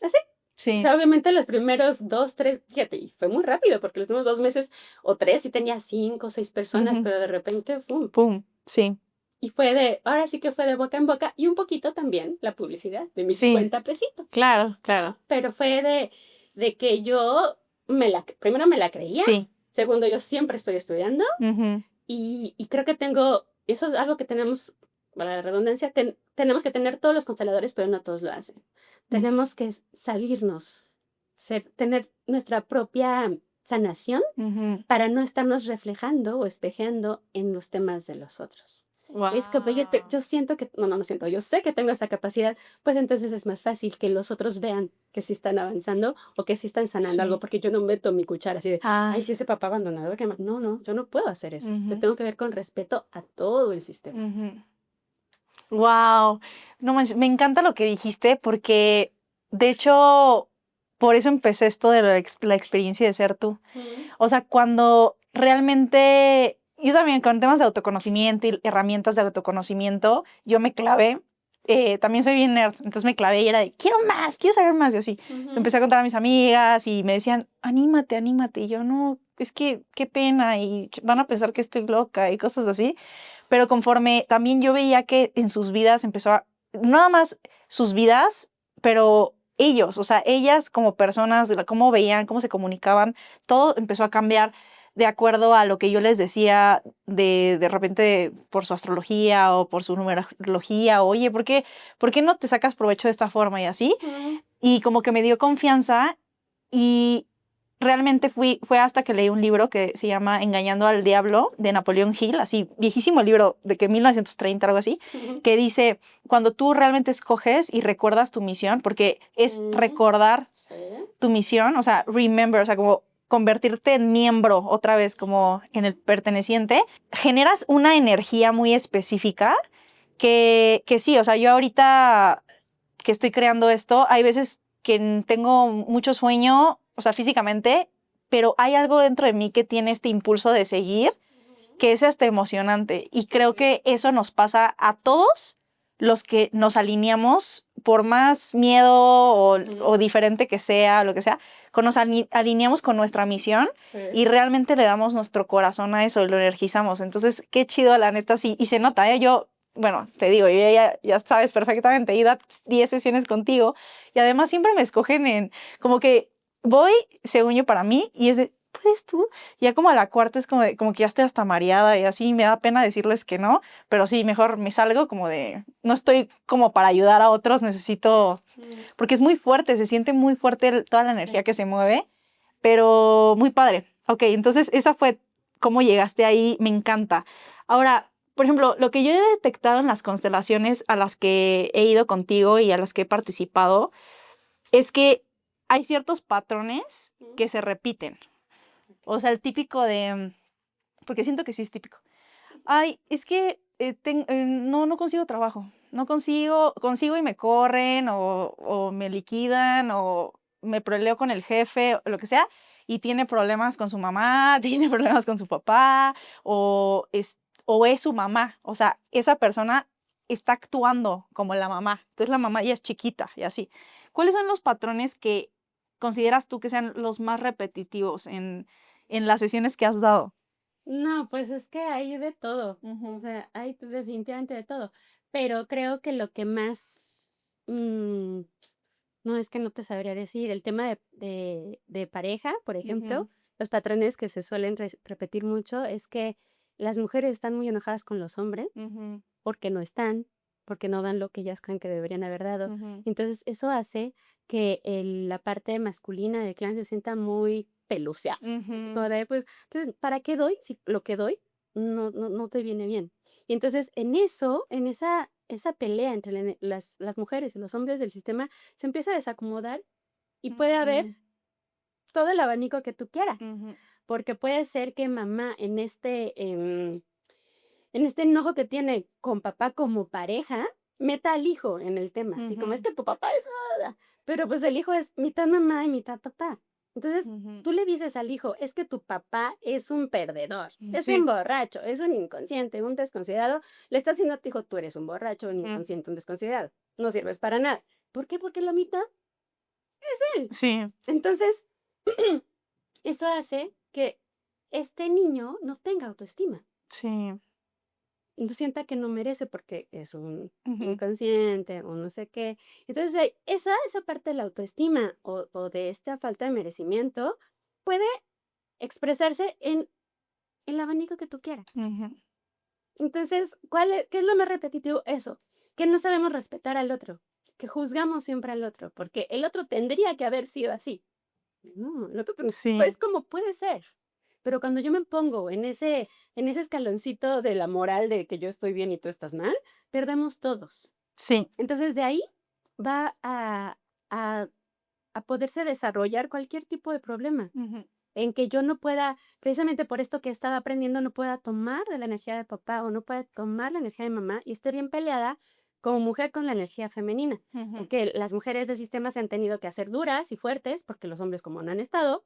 S2: Así. O
S1: Sí.
S2: sea, obviamente los primeros 2, 3, fíjate, y fue muy rápido porque los primeros 2 meses o 3 sí tenía 5 o 6 personas,
S1: Ujú.
S2: pero de repente, ¡pum!
S1: Pum. Sí.
S2: Y ahora sí que fue de boca en boca y un poquito también la publicidad de mis
S1: Sí,
S2: 50 pesitos,
S1: claro, claro.
S2: pero fue de que yo primero me la creía,
S1: Sí.
S2: segundo, yo siempre estoy estudiando
S1: Ujú,
S2: y creo que eso es algo que tenemos, para la redundancia, tenemos que tener todos los consteladores, pero no todos lo hacen.
S1: ujú,
S2: Tenemos que salirnos, tener nuestra propia sanación
S1: ujú.
S2: para no estarnos reflejando o espejeando en los temas de los otros. Es como
S1: Guau.
S2: yo siento que, no siento, yo sé que tengo esa capacidad, pues entonces es más fácil que los otros vean que sí están avanzando o que sí están sanando algo,
S1: Sí.
S2: porque yo no meto mi cuchara así de,
S1: Ah,
S2: ay, sí, ese papá abandonado, no, yo no puedo hacer eso. Yo
S1: ujú,
S2: tengo que ver con respeto a todo el sistema.
S1: ujú. Guau. No manches, me encanta lo que dijiste porque, de hecho, por eso empecé esto de la experiencia de ser tú.
S2: Ujú,
S1: O sea, cuando realmente yo también con temas de autoconocimiento y herramientas de autoconocimiento, yo me clavé, también soy bien nerd, entonces me clavé y era de, quiero más, quiero saber más, y así.
S2: ujú,
S1: Empecé a contar a mis amigas y me decían, anímate, anímate, y yo no, es que qué pena, y van a pensar que estoy loca y cosas así. Pero conforme también yo veía que en sus vidas empezó a, no nada más sus vidas, pero ellos, o sea, ellas como personas, cómo veían, cómo se comunicaban, todo empezó a cambiar de acuerdo a lo que yo les decía de repente por su astrología o por su numerología, oye, por qué no te sacas provecho de esta forma y así?
S2: ujú,
S1: Y como que me dio confianza y realmente fue hasta que leí un libro que se llama Engañando al Diablo de Napoleón Hill, así viejísimo libro de que 1930 algo así,
S2: ujú,
S1: que dice, cuando tú realmente escoges y recuerdas tu misión, porque es
S2: ujú,
S1: recordar
S2: sí,
S1: tu misión, o sea, remember, o sea, como convertirte en miembro otra vez, como en el perteneciente, generas una energía muy específica que sí, o sea, yo ahorita que estoy creando esto, hay veces que tengo mucho sueño, o sea, físicamente, pero hay algo dentro de mí que tiene este impulso de seguir,
S2: ujú,
S1: que es hasta emocionante. Y creo
S2: sí,
S1: que eso nos pasa a todos los que nos alineamos, por más miedo o
S2: ujú,
S1: diferente que sea, lo que sea, nos alineamos con nuestra misión
S2: sí.
S1: y realmente le damos nuestro corazón a eso y lo energizamos. Entonces, qué chido, la neta, sí. Y se nota, ¿eh? Yo, bueno, te digo, yo ya sabes perfectamente, he ido a 10 sesiones contigo y además siempre me escogen en, como que voy, según yo, para mí, y es de, ¿puedes tú? Ya como a la cuarta es como, como que ya estoy hasta mareada y así me da pena decirles que no, pero sí, mejor me salgo como de, no estoy como para ayudar a otros, necesito,
S2: Mm,
S1: porque es muy fuerte, se siente muy fuerte toda la energía
S2: sí.
S1: que se mueve, pero muy padre. Ok, entonces esa fue cómo llegaste ahí, me encanta. Ahora, por ejemplo, lo que yo he detectado en las constelaciones a las que he ido contigo y a las que he participado es que hay ciertos patrones
S2: Mm,
S1: que se repiten. O
S2: ok.
S1: sea, el típico de, porque siento que sí es típico. Ay, es que no consigo trabajo. No consigo y me corren o me liquidan o me peleo con el jefe o lo que sea y tiene problemas con su mamá, tiene problemas con su papá o es su mamá. O sea, esa persona está actuando como la mamá. Entonces la mamá ya es chiquita y así. ¿Cuáles son los patrones que consideras tú que sean los más repetitivos en las sesiones que has dado?
S2: No, pues es que hay de todo, o
S1: Ujú,
S2: sea, hay definitivamente de todo, pero creo que lo que más, no, es que no te sabría decir, el tema de pareja, por
S1: ujú,
S2: ejemplo, los patrones que se suelen repetir mucho es que las mujeres están muy enojadas con los hombres
S1: ujú.
S2: porque no están, porque no dan lo que ellas creen que deberían haber dado.
S1: Ujú,
S2: Entonces, eso hace que la parte masculina del clan se sienta muy peluciada. Así como
S1: ujú,
S2: de, pues, entonces, ¿para qué doy si lo que doy no te viene bien? Y entonces, en esa pelea entre las mujeres y los hombres del sistema, se empieza a desacomodar y puede haber
S1: ujú,
S2: todo el abanico que tú quieras,
S1: ujú,
S2: porque puede ser que mamá en este enojo que tiene con papá como pareja, meta al hijo en el tema, así como es
S1: ujú,
S2: que tu papá es, pero pues el hijo es mitad mamá y mitad papá. Entonces,
S1: ujú.
S2: tú le dices al hijo, es que tu papá es un perdedor, es un
S1: Sí.
S2: borracho, es un inconsciente, un desconsiderado. Le estás diciendo a tu hijo, tú eres un borracho, un
S1: Mm,
S2: inconsciente, un desconsiderado. No sirves para nada. ¿Por qué? Porque la mitad es él.
S1: sí,
S2: Entonces, eso hace que este niño no tenga autoestima.
S1: sí.
S2: no sienta que no merece porque es un
S1: Ujú.
S2: inconsciente o no sé qué. Entonces, esa parte de la autoestima o de esta falta de merecimiento puede expresarse en el abanico que tú quieras.
S1: Ujú.
S2: Entonces, ¿qué es lo más repetitivo? Eso, que no sabemos respetar al otro, que juzgamos siempre al otro, porque el otro tendría que haber sido así. No, el otro
S1: Sí,
S2: pues como puede ser. Pero cuando yo me pongo en ese escaloncito de la moral de que yo estoy bien y tú estás mal, perdemos todos.
S1: sí.
S2: Entonces de ahí va a, a poderse desarrollar cualquier tipo de problema.
S1: Ujú.
S2: En que yo no pueda, precisamente por esto que estaba aprendiendo, no pueda tomar de la energía de papá o no pueda tomar la energía de mamá y esté bien peleada como mujer con la energía femenina.
S1: Ujú.
S2: Porque las mujeres del sistema se han tenido que hacer duras y fuertes, porque los hombres como no han estado,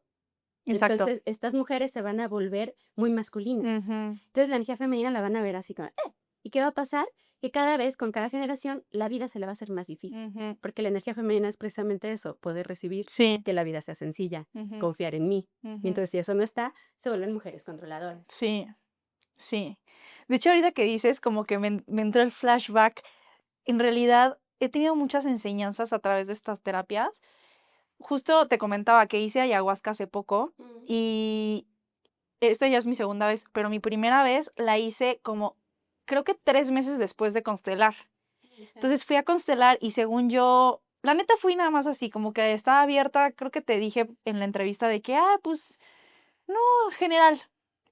S1: Exacto.
S2: entonces estas mujeres se van a volver muy masculinas.
S1: Ujú.
S2: Entonces la energía femenina la van a ver así como, "Eh". ¿Y qué va a pasar? Que cada vez, con cada generación, la vida se le va a hacer más difícil.
S1: Ujú.
S2: Porque la energía femenina es precisamente eso, poder recibir,
S1: Sí.
S2: que la vida sea sencilla,
S1: Ujú.
S2: confiar en mí.
S1: Ujú.
S2: Mientras si eso no está, se vuelven mujeres controladoras.
S1: Sí, sí. De hecho, ahorita que dices, como que me entró el flashback. En realidad, he tenido muchas enseñanzas a través de estas terapias. Justo te comentaba que hice ayahuasca hace poco
S2: Mm,
S1: y esta ya es mi segunda vez, pero mi primera vez la hice como, creo que 3 meses después de constelar.
S2: okey.
S1: Entonces fui a constelar y según yo, la neta fui nada más así, como que estaba abierta, creo que te dije en la entrevista de que, pues, no, general.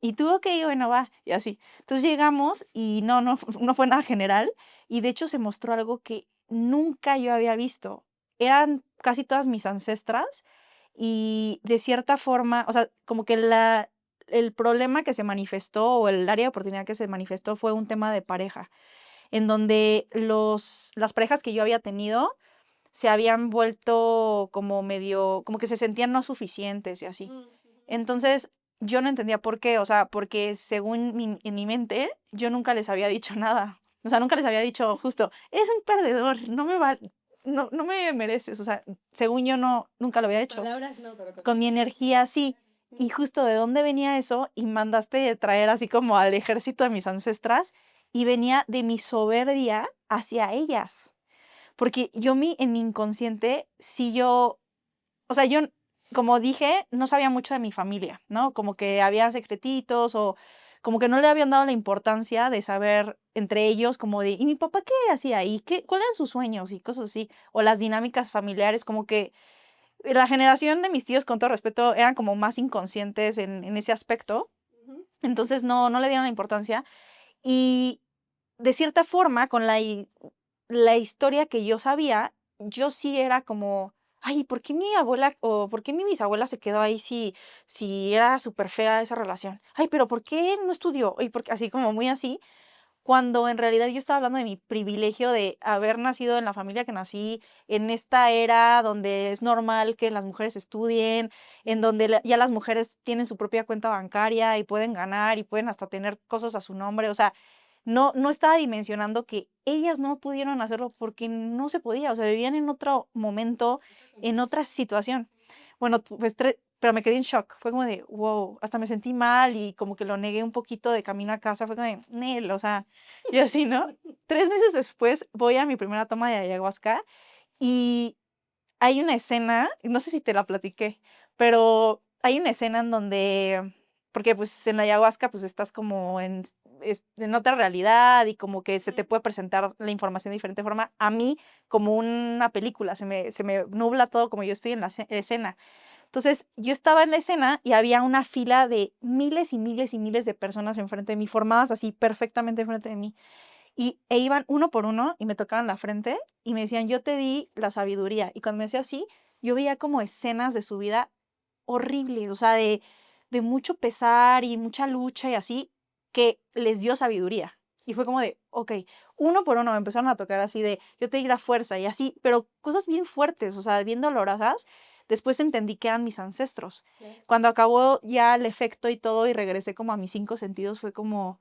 S1: Y tú, okey, bueno, va, y así. Entonces llegamos y no fue nada general, y de hecho se mostró algo que nunca yo había visto. Eran casi todas mis ancestras y de cierta forma, o sea, como que el problema que se manifestó o el área de oportunidad que se manifestó fue un tema de pareja, en donde las parejas que yo había tenido se habían vuelto como medio, como que se sentían no suficientes y así.
S2: Mm, ujú.
S1: Entonces, yo no entendía por qué, o sea, porque según en mi mente, yo nunca les había dicho nada. O sea, nunca les había dicho justo, eres un perdedor, no me mereces. O sea, según yo nunca lo había hecho.
S2: Palabras no, pero con tu
S1: Con mi
S2: energía.
S1: energía sí. Y
S2: Ujú.
S1: justo de dónde venía eso, y mandaste traer así como al ejército de mis ancestras, y venía de mi soberbia hacia ellas. Porque en mi inconsciente, sí yo, o sea, yo, como dije, no sabía mucho de mi familia, ¿no? Como que había secretitos o como que no le habían dado la importancia de saber entre ellos, como de, ¿y mi papá qué hacía? ¿Y cuáles eran sus sueños? Y cosas así. O las dinámicas familiares, como que la generación de mis tíos, con todo respeto, eran como más inconscientes en ese aspecto.
S2: Ujú.
S1: Entonces no le dieron la importancia. Y de cierta forma, con la historia que yo sabía, yo sí era como, ay, ¿por qué mi abuela o por qué mi bisabuela se quedó ahí si era súper fea esa relación? Ay, pero ¿por qué no estudió? Y porque así como muy así, cuando en realidad yo estaba hablando de mi privilegio de haber nacido en la familia que nací, en esta era donde es normal que las mujeres estudien, en donde ya las mujeres tienen su propia cuenta bancaria y pueden ganar y pueden hasta tener cosas a su nombre. O sea, no estaba dimensionando que ellas no pudieron hacerlo porque no se podía, o sea, vivían en otro momento,
S2: Otro
S1: en
S2: contexto.
S1: otra situación. Bueno, pues, pero me quedé en shock, fue como de, wow, hasta me sentí mal y como que lo negué un poquito de camino a casa, fue como de, Nel, o sea, y así, ¿no? 3 meses después voy a mi primera toma de ayahuasca y hay una escena, no sé si te la platiqué, pero hay una escena en donde porque, pues, en la ayahuasca, pues, estás como en otra realidad y como que se te
S2: Ujú.
S1: puede presentar la información de diferente forma. A mí, como una película, se me nubla todo como yo estoy en la escena. Entonces, yo estaba en la escena y había una fila de miles y miles y miles de personas enfrente de mí, formadas así perfectamente enfrente de mí. Iban uno por uno y me tocaban la frente y me decían: "Yo te di la sabiduría". Y cuando me decía así, yo veía como escenas de su vida horribles, o sea, de mucho pesar y mucha lucha y así, que les dio sabiduría. Y fue como de, okey, uno por uno me empezaron a tocar así de: "Yo te di la fuerza", y así, pero cosas bien fuertes, o sea, bien dolorosas. Después entendí que eran mis ancestros.
S2: Claro.
S1: Cuando acabó ya el efecto y todo, y regresé como a mis 5 sentidos, fue como,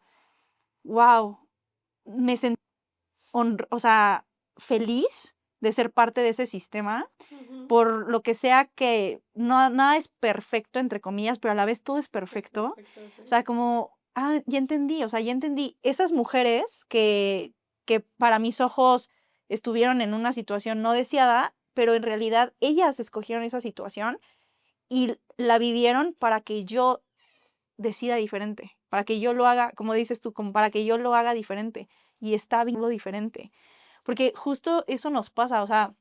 S1: guau, me sentí o sea, feliz de ser parte de ese sistema,
S2: Ujú.
S1: por lo que sea que nada es perfecto, entre comillas, pero a la vez todo es
S2: Es
S1: perfecto.
S2: perfecto,
S1: O
S2: sí.
S1: sea, como ya entendí, o sea, ya entendí. Esas mujeres que para mis ojos estuvieron en una situación no deseada, pero en realidad ellas escogieron esa situación y la vivieron para que yo decida diferente, para que yo lo haga, como dices tú, como para que yo lo haga diferente y está bien lo diferente. Porque justo eso nos pasa, o sea,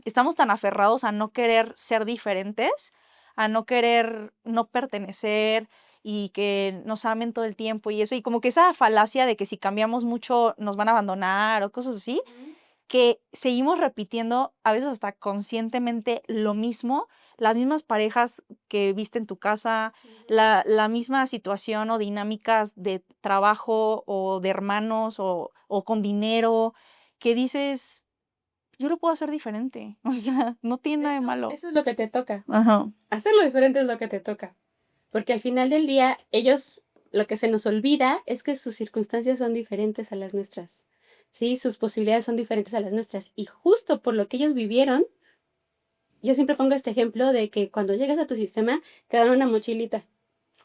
S1: estamos tan aferrados a no querer ser diferentes, a no querer no pertenecer y que nos amen todo el tiempo y eso, y como que esa falacia de que si cambiamos mucho nos van a abandonar o cosas así, que seguimos repitiendo a veces hasta conscientemente lo mismo, las mismas parejas que viste en tu casa, la misma situación o dinámicas de trabajo o de hermanos o con dinero, que dices, yo lo puedo hacer diferente, o sea, no tiene nada de malo.
S2: Eso es lo que te toca.
S1: Ajá.
S2: Hacerlo diferente es lo que te toca. Porque al final del día, ellos, lo que se nos olvida es que sus circunstancias son diferentes a las nuestras. Sí, sus posibilidades son diferentes a las nuestras. Y justo por lo que ellos vivieron, yo siempre pongo este ejemplo de que cuando llegas a tu sistema, te dan una mochilita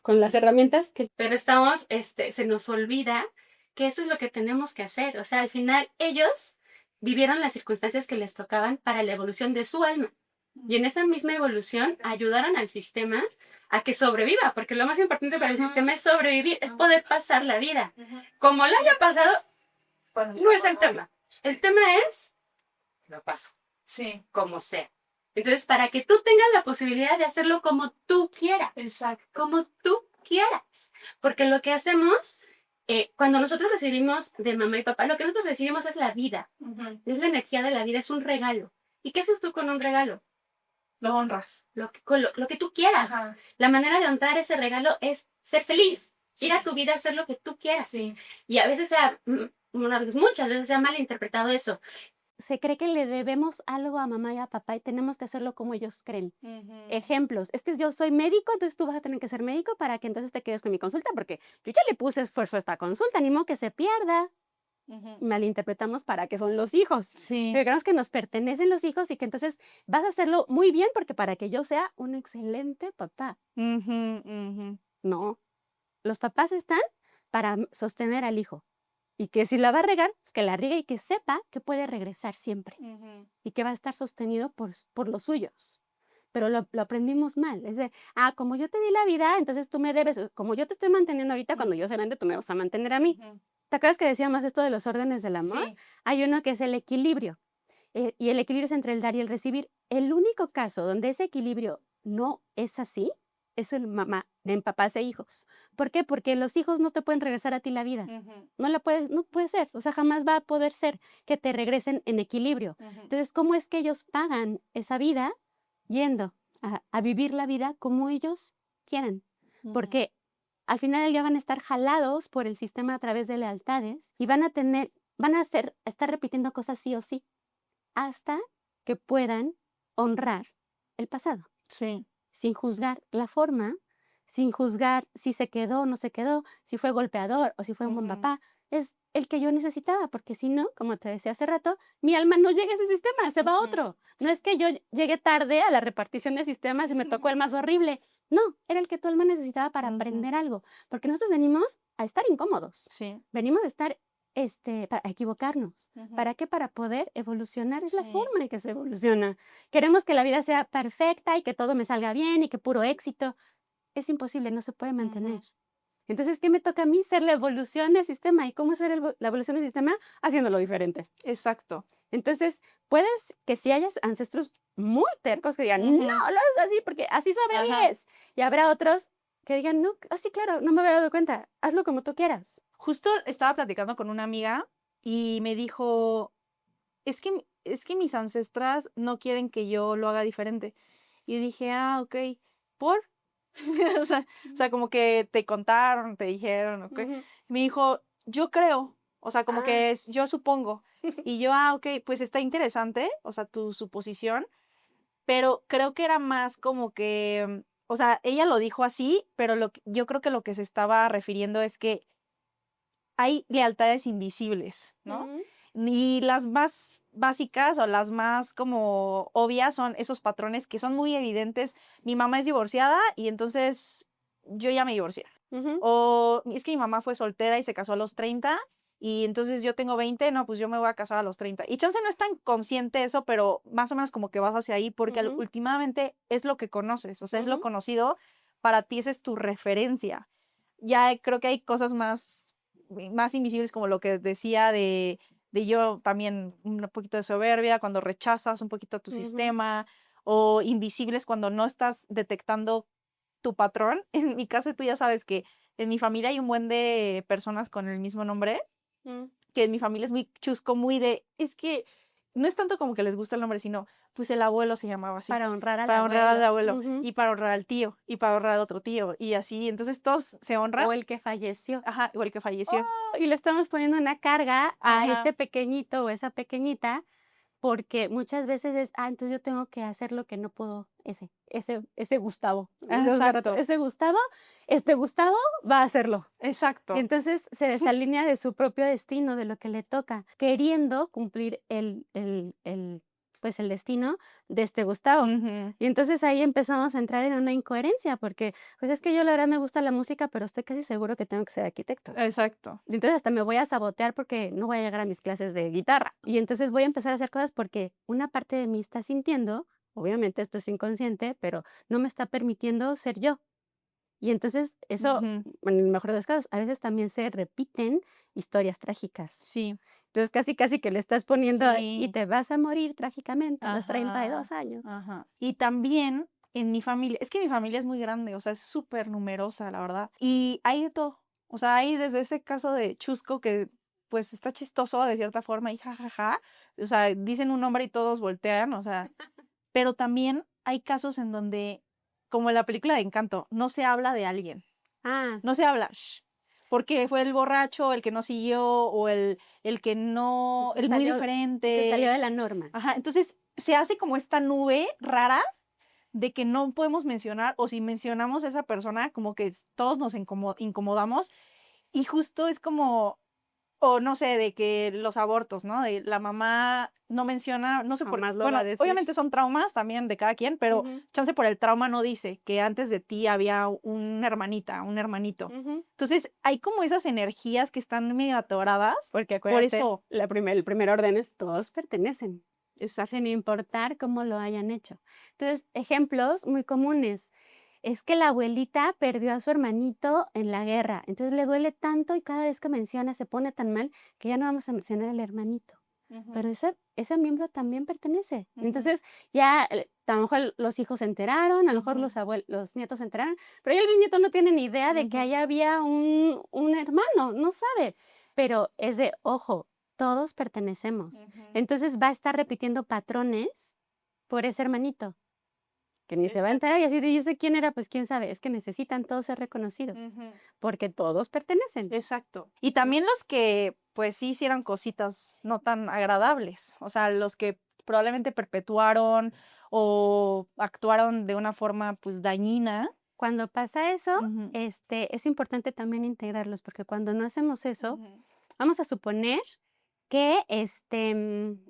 S2: con las herramientas que... Pero estamos, se nos olvida que eso es lo que tenemos que hacer. O sea, al final ellos vivieron las circunstancias que les tocaban para la evolución de su alma. Y en esa misma evolución ayudaron al sistema a que sobreviva, porque lo más importante para el sistema es sobrevivir, es poder pasar la vida. Como lo haya pasado, no es el tema. El tema es, lo paso,
S1: Sí,
S2: como sea. Entonces, para que tú tengas la posibilidad de hacerlo como tú quieras.
S1: exacto.
S2: Como tú quieras. Porque lo que hacemos, cuando nosotros recibimos de mamá y papá, lo que nosotros recibimos es la vida. Es la energía de la vida, es un regalo. ¿Y qué haces tú con un regalo?
S1: Lo honras.
S2: Lo que tú quieras.
S1: Ajá.
S2: La manera de honrar ese regalo es ser feliz. Ir a tu vida a hacer lo que tú quieras.
S1: Sí.
S2: Y a veces muchas veces se ha malinterpretado eso. Se cree que le debemos algo a mamá y a papá y tenemos que hacerlo como ellos creen. Ejemplos. Es que yo soy médico, entonces tú vas a tener que ser médico para que entonces te quedes con mi consulta, porque yo ya le puse esfuerzo a esta consulta, ni modo que se pierda. Malinterpretamos para qué son los hijos.
S1: Sí.
S2: Pero creemos que nos pertenecen los hijos y que entonces vas a hacerlo muy bien porque para que yo sea un excelente papá. No. Los papás están para sostener al hijo. Y que si la va a regar, que la riegue y que sepa que puede regresar siempre. Y que va a estar sostenido por los suyos. Pero lo aprendimos mal. Es de, como yo te di la vida, entonces tú me debes, como yo te estoy manteniendo ahorita, cuando yo sea grande, tú me vas a mantener a mí. ¿Te acuerdas que decíamos esto de los órdenes del amor?
S1: Sí.
S2: Hay uno que es el equilibrio. Y el equilibrio es entre el dar y el recibir. El único caso donde ese equilibrio no es así es en papás e hijos. ¿Por qué? Porque los hijos no te pueden regresar a ti la vida. No puede ser. O sea, jamás va a poder ser que te regresen en equilibrio. Entonces, ¿cómo es que ellos pagan esa vida yendo a vivir la vida como ellos quieren? Porque al final del día van a estar jalados por el sistema a través de lealtades y van a estar repitiendo cosas sí o sí, hasta que puedan honrar el pasado.
S1: Sí.
S2: Sin juzgar la forma, sin juzgar si se quedó o no se quedó, si fue golpeador o si fue un buen papá. Es el que yo necesitaba, porque si no, como te decía hace rato, mi alma no llega a ese sistema, se va a otro. No es que yo llegué tarde a la repartición de sistemas y me tocó el más horrible. No, era el que tu alma necesitaba para aprender algo. Porque nosotros venimos a estar incómodos.
S1: Sí.
S2: Venimos a estar, para equivocarnos. ¿Para qué? Para poder evolucionar. Es la
S1: Sí.
S2: forma en que se evoluciona. Queremos que la vida sea perfecta y que todo me salga bien y que puro éxito. Es imposible, no se puede mantener. Entonces, ¿qué me toca a mí? Ser la evolución del sistema. ¿Y cómo ser la evolución del sistema? Haciéndolo diferente.
S1: Exacto.
S2: Entonces, puedes que si hayas ancestros muy tercos que digan, no, lo haces así porque así sobrevives. Y habrá otros que digan, no, sí, claro, no me había dado cuenta. Hazlo como tú quieras.
S1: Justo estaba platicando con una amiga y me dijo, es que mis ancestras no quieren que yo lo haga diferente. Y dije, ok, ¿por? O sea, como que te contaron, te dijeron, ok. Me dijo, yo creo, o sea, como que yo supongo. Y yo, ok, pues está interesante, o sea, tu suposición, pero creo que era más como que, o sea, ella lo dijo así, pero yo creo que lo que se estaba refiriendo es que hay lealtades invisibles, ¿no? Y las más básicas o las más como obvias son esos patrones que son muy evidentes. Mi mamá es divorciada y entonces yo ya me divorcié.
S2: Ujú,
S1: O es que mi mamá fue soltera y se casó a los 30 y entonces yo tengo 20, no, pues yo me voy a casar a los 30. Y chance no es tan consciente eso, pero más o menos como que vas hacia ahí porque
S2: ujú,
S1: últimamente es lo que conoces, o sea, es lo
S2: ujú,
S1: conocido, para ti esa es tu referencia. Ya creo que hay cosas más invisibles como lo que decía de yo también un poquito de soberbia, cuando rechazas un poquito tu
S2: ujú,
S1: sistema, o invisibles cuando no estás detectando tu patrón. En mi caso, tú ya sabes que en mi familia hay un buen de personas con el mismo nombre,
S2: mm.
S1: que en mi familia es muy chusco, muy de, es que no es tanto como que les gusta el nombre, sino, pues el abuelo se llamaba así,
S2: Para honrar al
S1: para honrar al
S2: abuelo.
S1: abuelo,
S2: Ujú.
S1: y para honrar al tío, y para honrar al otro tío, y así, entonces todos se honran,
S2: O el que falleció.
S1: ajá, o el que
S2: Oh,
S1: falleció.
S2: y le estamos poniendo una carga a
S1: Ajá,
S2: ese pequeñito o esa pequeñita, porque muchas veces es: "Ah, entonces yo tengo que hacer lo que no pudo ese Gustavo", como decías hace rato,
S1: exacto,
S2: ese Gustavo, este Gustavo va a hacerlo. Y
S1: exacto.
S2: entonces se desalinea de su propio destino, de lo que le toca, queriendo cumplir pues, el destino de este Gustavo.
S1: Ujú,
S2: Y entonces ahí empezamos a entrar en una incoherencia, porque, pues, es que yo la verdad me gusta la música, pero estoy casi seguro que tengo que ser arquitecto.
S1: exacto.
S2: Y entonces hasta me voy a sabotear porque no voy a llegar a mis clases de guitarra. Y entonces voy a empezar a hacer cosas porque una parte de mí está sintiendo, obviamente esto es inconsciente, pero no me está permitiendo ser yo. Y entonces eso,
S1: Ujú,
S2: en el mejor de los casos, a veces también se repiten historias trágicas.
S1: sí,
S2: Entonces, casi que le estás poniendo: "Y
S1: sí.
S2: te vas a morir trágicamente a los 32
S1: Ajá,
S2: años".
S1: ajá. Y también en mi familia, es que mi familia es muy grande, o sea, es súper numerosa, la verdad. Y hay de todo. O sea, hay desde ese caso de chusco que pues está chistoso de cierta forma y jajaja. O sea, dicen un nombre y todos voltean, o sea, pero también hay casos en donde, como en la película de Encanto, no se habla de alguien,
S2: Ah,
S1: no se habla, porque fue el borracho, el que no siguió, o el que no, el muy
S2: el que salió
S1: diferente.
S2: de la norma.
S1: Ajá, entonces se hace como esta nube rara de que no podemos mencionar, o si mencionamos a esa persona, como que todos nos incomodamos, y justo es como, o no sé, de que los abortos, ¿no? De la mamá no menciona, no sé por,
S2: Jamás lo va a
S1: bueno,
S2: decir.
S1: obviamente son traumas también de cada quien, pero
S2: Ujú,
S1: chance por el trauma no dice que antes de ti había una hermanita, un hermanito.
S2: ujú.
S1: Entonces, hay como esas energías que están medio atoradas,
S2: Porque
S1: por
S2: acuérdate,
S1: eso,
S2: el primer orden es todos pertenecen, sin
S1: exacto.
S2: importar cómo lo hayan hecho. Entonces, ejemplos muy comunes. Es que la abuelita perdió a su hermanito en la guerra, entonces le duele tanto y cada vez que menciona se pone tan mal que ya no vamos a mencionar al hermanito.
S1: Ujú,
S2: Pero ese miembro también pertenece.
S1: ujú,
S2: Entonces, ya, a lo mejor los hijos se enteraron, a lo mejor
S1: ujú,
S2: los nietos se enteraron, pero ya el bisnieto no tiene ni idea de que
S1: ujú,
S2: ahí había un hermano, no sabe. Pero es de, ojo, todos pertenecemos.
S1: ujú.
S2: Entonces, va a estar repitiendo patrones por ese hermanito, que ni se va a enterar y
S1: Exacto.
S2: así de: "¿Y ese quién era?". Pues, quién sabe, es que necesitan todos ser reconocidos,
S1: Ujú,
S2: porque todos pertenecen.
S1: exacto. Y también los que, pues, sí hicieron cositas no tan agradables, o sea, los que probablemente perpetuaron o actuaron de una forma, pues, dañina.
S2: Cuando pasa eso,
S1: Ujú,
S2: es importante también integrarlos, porque cuando no hacemos eso,
S1: ujú,
S2: vamos a suponer que,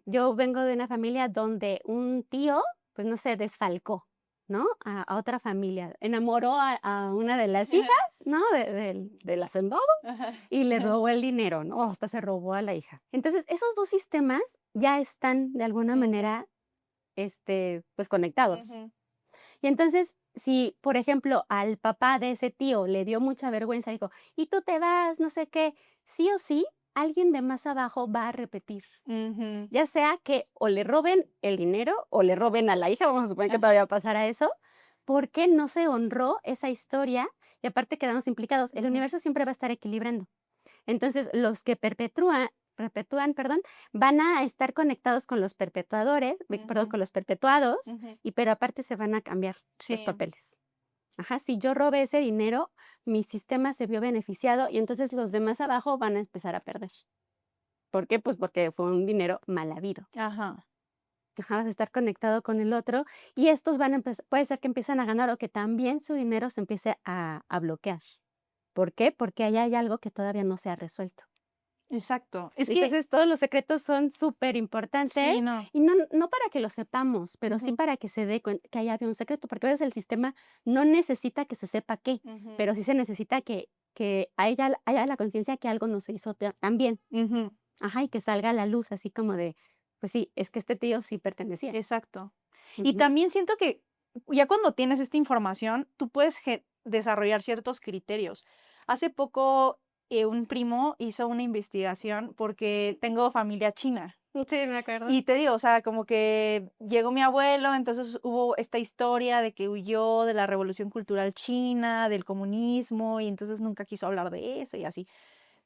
S2: yo vengo de una familia donde un tío, pues, no sé, desfalcó, ¿no? A otra familia, enamoró a una de las hijas, ¿no? Del hacendado
S1: ajá,
S2: y le
S1: ajá,
S2: robó el dinero, ¿no? O hasta se robó a la hija. Entonces, esos 2 sistemas ya están de alguna
S1: ujú,
S2: manera, pues, conectados.
S1: ujú,
S2: Y entonces, si, por ejemplo, al papá de ese tío le dio mucha vergüenza, dijo: "Y tú te vas, no sé qué", sí o sí, alguien de más abajo va a repetir.
S1: ujú,
S2: Ya sea que o le roben el dinero o le roben a la hija, vamos a suponer que
S1: ajá,
S2: todavía pasara eso, porque no se honró esa historia y aparte quedamos implicados. El
S1: ujú,
S2: universo siempre va a estar equilibrando. Entonces, los que perpetúan, perdón, van a estar conectados con los perpetuadores, perdón,
S1: ujú,
S2: con los perpetuados,
S1: ujú.
S2: pero aparte se van a cambiar los
S1: Sí,
S2: papeles. Ajá, si yo robé ese dinero, mi sistema se vio beneficiado y entonces los demás abajo van a empezar a perder. ¿Por qué? Pues porque fue un dinero mal habido.
S1: ajá,
S2: Ajá, vas a estar conectado con el otro y estos van a empezar, puede ser que empiecen a ganar o que también su dinero se empiece a bloquear. ¿Por qué? Porque ahí hay algo que todavía no se ha resuelto.
S1: Exacto. Es que
S2: Entonces, todos los secretos son
S1: sí,
S2: superimportantes
S1: no.
S2: y no para que lo sepamos, pero sí
S1: Ujú,
S2: para que se dé que ahí había un secreto, porque a veces el sistema no necesita que se sepa qué,
S1: ujú,
S2: pero sí se necesita que haya la conciencia que algo no se hizo tan bien.
S1: ujú,
S2: Ajá, y que salga a la luz, así como de, pues sí, es que este tío sí pertenecía.
S1: exacto. Y
S2: Ujú,
S1: también siento que ya cuando tienes esta información, tú puedes desarrollar ciertos criterios. Hace poco un primo hizo una investigación porque tengo familia china.
S2: sí, me acuerdo.
S1: Y te digo, o sea, como que llegó mi abuelo, entonces hubo esta historia de que huyó de la revolución cultural china, del comunismo, y entonces nunca quiso hablar de eso y así.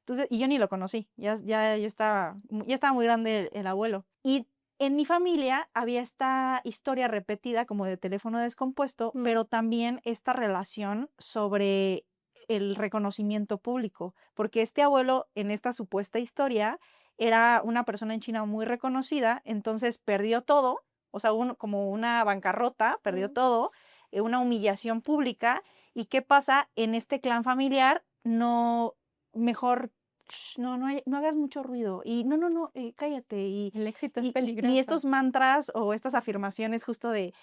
S1: Entonces, y yo ni lo conocí, yo estaba, ya estaba muy grande el abuelo. Y en mi familia había esta historia repetida como de teléfono descompuesto,
S2: Mm,
S1: pero también esta relación sobre el reconocimiento público, porque este abuelo en esta supuesta historia era una persona en China muy reconocida, entonces perdió todo, o sea, como una bancarrota, perdió
S2: mm,
S1: todo, una humillación pública. ¿Y qué pasa en este clan familiar? No, mejor no hagas mucho ruido, y no, cállate,
S2: el éxito es
S1: y
S2: peligroso.
S1: estos mantras o estas afirmaciones justo de,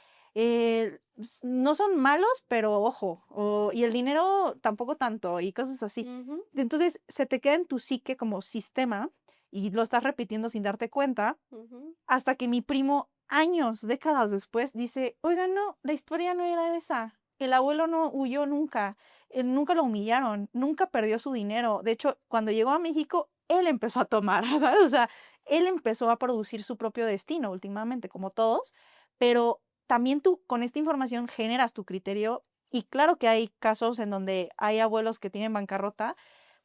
S1: no son malos, pero ojo, y el dinero tampoco tanto, y cosas así.
S2: Ujú,
S1: Entonces, se te queda en tu psique como sistema, y lo estás repitiendo sin darte cuenta,
S2: ujú,
S1: hasta que mi primo, años, décadas después, dice: "Oigan, no, la historia no era esa. El abuelo no huyó nunca, nunca lo humillaron, nunca perdió su dinero. De hecho, cuando llegó a México, él empezó a tomar", ¿sabes? O sea, él empezó a producir su propio destino últimamente, como todos, pero también tú con esta información generas tu criterio, y claro que hay casos en donde hay abuelos que tienen bancarrota,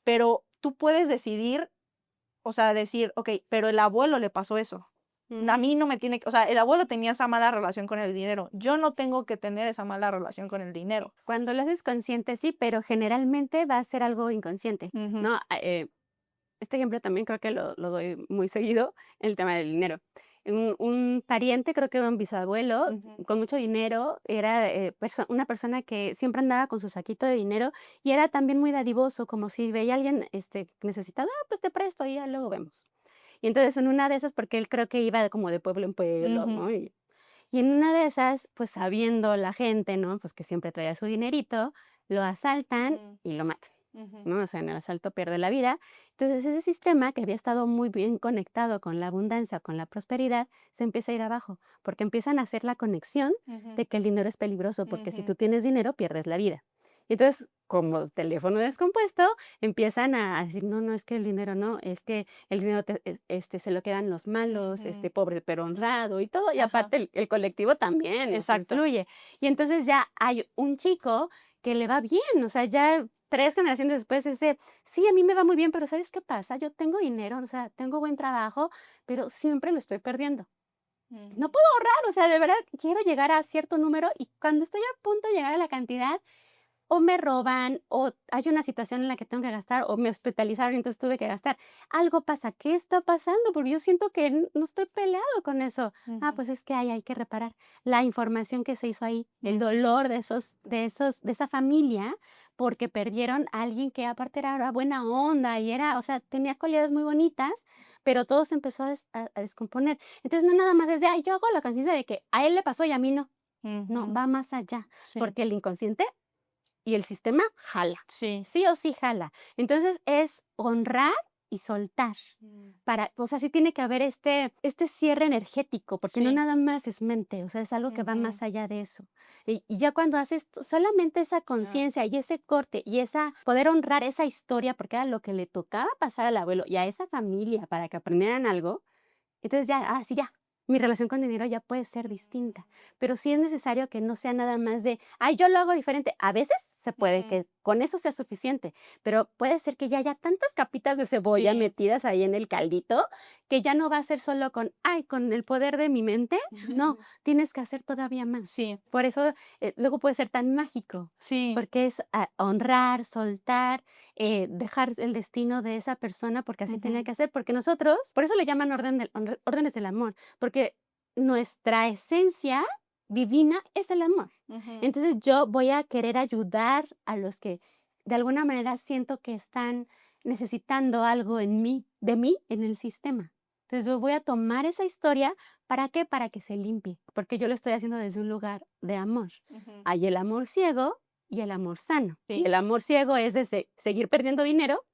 S1: pero tú puedes decidir, o sea, decir: "Okey, pero el abuelo le pasó eso. A
S2: mm.
S1: mí no me tiene que", o sea, el abuelo tenía esa mala relación con el dinero. Yo no tengo que tener esa mala relación con el dinero.
S2: Cuando lo haces consciente, sí, pero generalmente va a ser algo inconsciente,
S1: Ujú,
S2: ¿no? Este ejemplo también creo que lo doy muy seguido, el tema del dinero. Un pariente, creo que era un bisabuelo,
S1: ujú,
S2: con mucho dinero, era, una persona que siempre andaba con su saquito de dinero y era también muy dadivoso, como si veía a alguien, necesitado, pues te presto y ya luego vemos. Y entonces en una de esas, porque él creo que iba como de pueblo en pueblo,
S1: ujú,
S2: ¿no? Y en una de esas, pues sabiendo la gente, ¿no? Pues que siempre traía su dinerito, lo asaltan
S1: mm,
S2: y lo matan.
S1: ujú,
S2: ¿No? O sea, en el asalto pierde la vida. Entonces, ese sistema que había estado muy bien conectado con la abundancia, con la prosperidad, se empieza a ir abajo, porque empiezan a hacer la conexión
S1: ujú,
S2: de que el dinero es peligroso, porque si
S1: ujú,
S2: tú tienes dinero, pierdes la vida. Y entonces, como teléfono descompuesto, empiezan a decir, no, no, es que el dinero no, es que el dinero se lo quedan los malos,
S1: ujú.
S2: pobre pero honrado y todo, y
S1: Ajá,
S2: aparte el colectivo también nos
S1: exacto.
S2: influye. Y entonces ya hay un chico que le va bien, o sea, ya 3 generaciones después ese, sí, a mí me va muy bien, pero ¿sabes qué pasa? Yo tengo dinero, o sea, tengo buen trabajo, pero siempre lo estoy perdiendo. No
S1: Ujú,
S2: puedo ahorrar, o sea, de verdad quiero llegar a cierto número y cuando estoy a punto de llegar a la cantidad, o me roban, o hay una situación en la que tengo que gastar, o me hospitalizaron y entonces tuve que gastar. Algo pasa, ¿qué está pasando? Porque yo siento que no estoy peleado con eso. Ah,
S1: ujú,
S2: pues es que hay que reparar. La información que se hizo ahí, el
S1: ujú,
S2: dolor de esa familia, porque perdieron a alguien que aparte era buena onda y era, o sea, tenía cualidades muy bonitas, pero todo se empezó a descomponer. Entonces, no nada más es de, ay, yo hago la conciencia de que a él le pasó y a mí no. No,
S1: ujú.
S2: va más allá,
S1: Sí,
S2: porque el inconsciente y el sistema jala,
S1: sí.
S2: sí o sí jala. Entonces, es honrar y soltar.
S1: Mm,
S2: O sea, sí tiene que haber este cierre energético, porque no
S1: sí.
S2: nada más es mente, o sea, es algo que va
S1: Ujú,
S2: más allá de eso. Y ya cuando haces solamente esa
S1: claro.
S2: conciencia y ese corte y esa poder honrar esa historia, porque era lo que le tocaba pasar al abuelo y a esa familia para que aprendieran algo, entonces ya, sí, ya, mi relación con dinero ya puede ser distinta, pero sí es necesario que no sea nada más de, ay, yo lo hago diferente. A veces se puede
S1: Ujú.
S2: que con eso sea suficiente, pero puede ser que ya haya tantas capitas de cebolla
S1: Sí.
S2: metidas ahí en el caldito que ya no va a ser solo con, ay, con el poder de mi mente. No, tienes que hacer todavía más.
S1: Sí,
S2: Por eso luego puede ser tan mágico,
S1: sí.
S2: porque es honrar, soltar, dejar el destino de esa persona porque así tenía
S1: Ujú,
S2: que hacer, porque nosotros, por eso le llaman órdenes del amor, porque nuestra esencia divina es el amor.
S1: ujú,
S2: Entonces yo voy a querer ayudar a los que de alguna manera siento que están necesitando algo de mí en el sistema. Entonces yo voy a tomar esa historia, ¿para qué? Para que se limpie, porque yo lo estoy haciendo desde un lugar de amor.
S1: Ujú.
S2: Hay el amor ciego y el amor sano.
S1: Sí.
S2: El amor ciego es de seguir perdiendo dinero,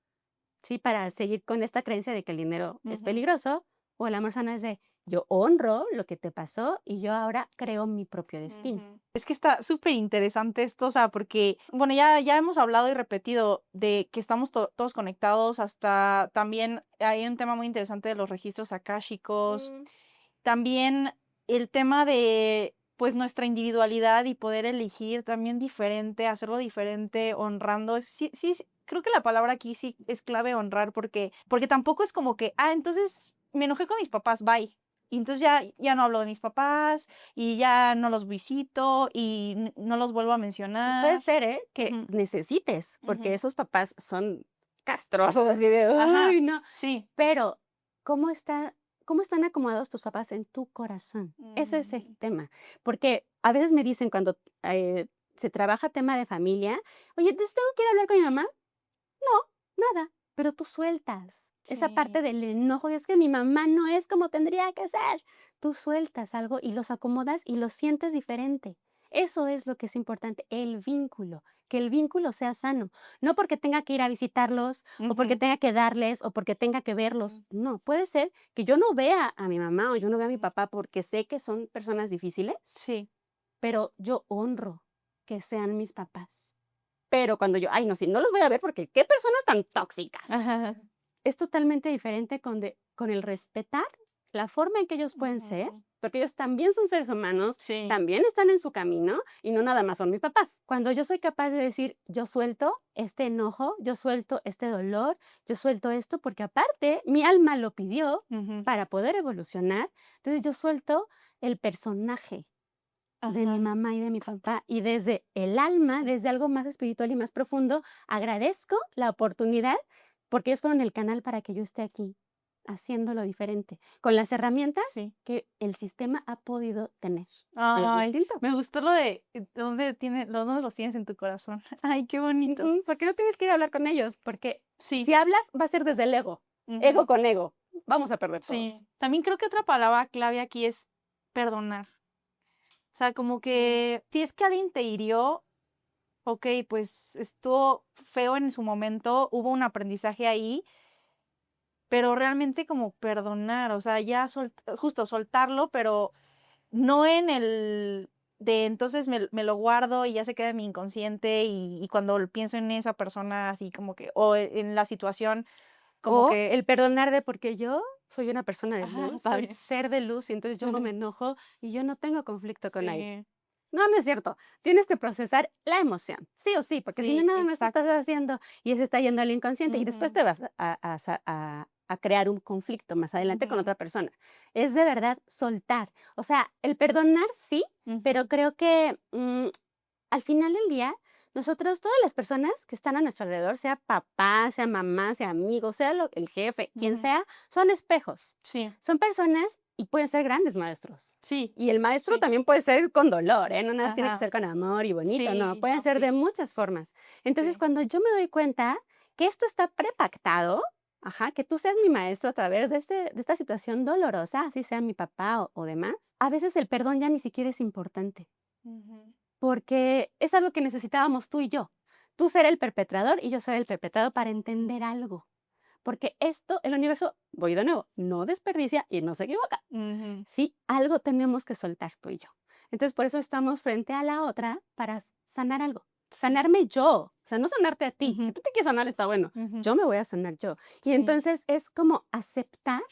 S2: ¿sí? Para seguir con esta creencia de que el dinero es
S1: Ujú.
S2: peligroso, o el amor sano es de yo honro lo que te pasó y yo ahora creo mi propio destino.
S1: Ujú. Es que está súper interesante esto, o sea, porque, bueno, ya hemos hablado y repetido de que estamos todos conectados, hasta también hay un tema muy interesante de los registros akáshicos, también el tema de, pues, nuestra individualidad y poder elegir también diferente, hacerlo diferente, honrando. Sí, sí, sí, creo que la palabra aquí sí es clave honrar, porque tampoco es como que, entonces me enojé con mis papás, bye. Y entonces ya no hablo de mis papás y ya no los visito y no los vuelvo a
S2: Y puede
S1: mencionar.
S2: ser, que
S1: Ujú,
S2: necesites, porque
S1: ujú.
S2: esos papás son castrosos, así de,
S1: Ajá,
S2: ¡ay, no!
S1: sí.
S2: Pero, ¿cómo está cómo están acomodados tus papás en tu corazón? Ese es el
S1: Ujú,
S2: tema. Porque a veces me dicen cuando, se trabaja tema de familia: "Oye, entonces, ¿tengo que ir a hablar con mi mamá?". No, nada, pero tú sueltas esa parte
S1: sí.
S2: del enojo, y es que mi mamá no es como tendría que ser. Tú sueltas algo y los acomodas y los sientes diferente. Eso es lo que es importante, el vínculo, que el vínculo sea sano. No porque tenga que ir a visitarlos, o porque
S1: Ujú,
S2: tenga que darles, o porque tenga que verlos.
S1: ujú,
S2: No, puede ser que yo no vea a mi mamá o yo no vea a mi
S1: ujú.
S2: papá porque sé que son personas difíciles,
S1: Sí.
S2: pero yo honro que sean mis papás. Pero cuando yo, ay, no, sí, no los voy a ver porque qué personas tan tóxicas.
S1: Ajá.
S2: Es totalmente diferente con el respetar la forma en que ellos pueden ser,
S1: Ujú.
S2: porque ellos también son seres humanos,
S1: Sí.
S2: también están en su camino y no nada más son mis papás. Cuando yo soy capaz de decir, yo suelto este enojo, yo suelto este dolor, yo suelto esto, porque aparte mi alma lo pidió
S1: Ujú.
S2: para poder evolucionar, entonces yo suelto el personaje de mi
S1: Ajá.
S2: mamá y de mi papá, y desde el alma, desde algo más espiritual y más profundo, agradezco la oportunidad, porque ellos fueron el canal para que yo esté aquí, haciéndolo diferente, con las herramientas
S1: Sí.
S2: que el sistema ha podido tener. Es
S1: Ay,
S2: distinto.
S1: me gustó lo de dónde los tienes en tu corazón. Ay, qué bonito.
S2: Porque no tienes que ir a hablar con ellos, porque
S1: Sí.
S2: si hablas va a ser desde el ego, ego
S1: Ujú.
S2: con ego, vamos a perder todos.
S1: Sí. También creo que otra palabra clave aquí es perdonar. O sea, como que si es que alguien te hirió, okey, pues estuvo feo en su momento, hubo un aprendizaje ahí, pero realmente como perdonar, o sea, ya justo soltarlo, pero no en el de entonces me lo guardo y ya se queda en mi inconsciente, y cuando pienso en esa persona así como que o en la situación como
S2: O
S1: que
S2: el perdonar de porque yo soy una persona de
S1: ajá,
S2: luz, soy
S1: sí.
S2: ser de luz, y entonces yo no me enojo y yo no tengo conflicto con nadie.
S1: Sí,
S2: No, no es cierto. Tienes que procesar la emoción, sí o sí, porque si no
S1: sí,
S2: nada más estás
S1: exacto.
S2: haciendo y eso está yendo al inconsciente y después
S1: Ujú,
S2: te vas a crear un conflicto más adelante con
S1: ujú,
S2: otra persona. Es de verdad soltar. O sea, el perdonar sí, pero
S1: ujú,
S2: creo que al final del día, nosotros, todas las personas que están a nuestro alrededor, sea papá, sea mamá, sea amigo, sea el jefe, quien
S1: ujú.
S2: sea, son espejos.
S1: Sí,
S2: Son personas y pueden ser grandes maestros.
S1: sí,
S2: Y el maestro
S1: sí.
S2: también puede ser con dolor, ¿eh? No nada más tiene que
S1: Ajá.
S2: ser con amor y bonito, no,
S1: Sí,
S2: pueden
S1: no,
S2: ser de
S1: sí,
S2: muchas formas. Entonces,
S1: sí.
S2: cuando yo me doy cuenta que esto está prepactado, ajá, que tú seas mi maestro a través de esta situación dolorosa, así sea mi papá o demás, a veces el perdón ya ni siquiera es importante.
S1: Ujú,
S2: Porque es algo que necesitábamos tú y yo. Tú ser el perpetrador y yo ser el perpetrado para
S1: ujú,
S2: entender algo. Porque esto, el universo, voy de nuevo, no desperdicia y no se equivoca.
S1: ujú,
S2: Sí, algo tenemos que soltar tú y yo. Entonces, por eso estamos frente a la otra para sanar algo. Sanarme yo, o sea, no sanarte a ti. Si
S1: ujú,
S2: tú te quieres sanar, está bueno.
S1: ujú.
S2: Yo me voy a sanar yo. Y
S1: Sí,
S2: entonces es como aceptar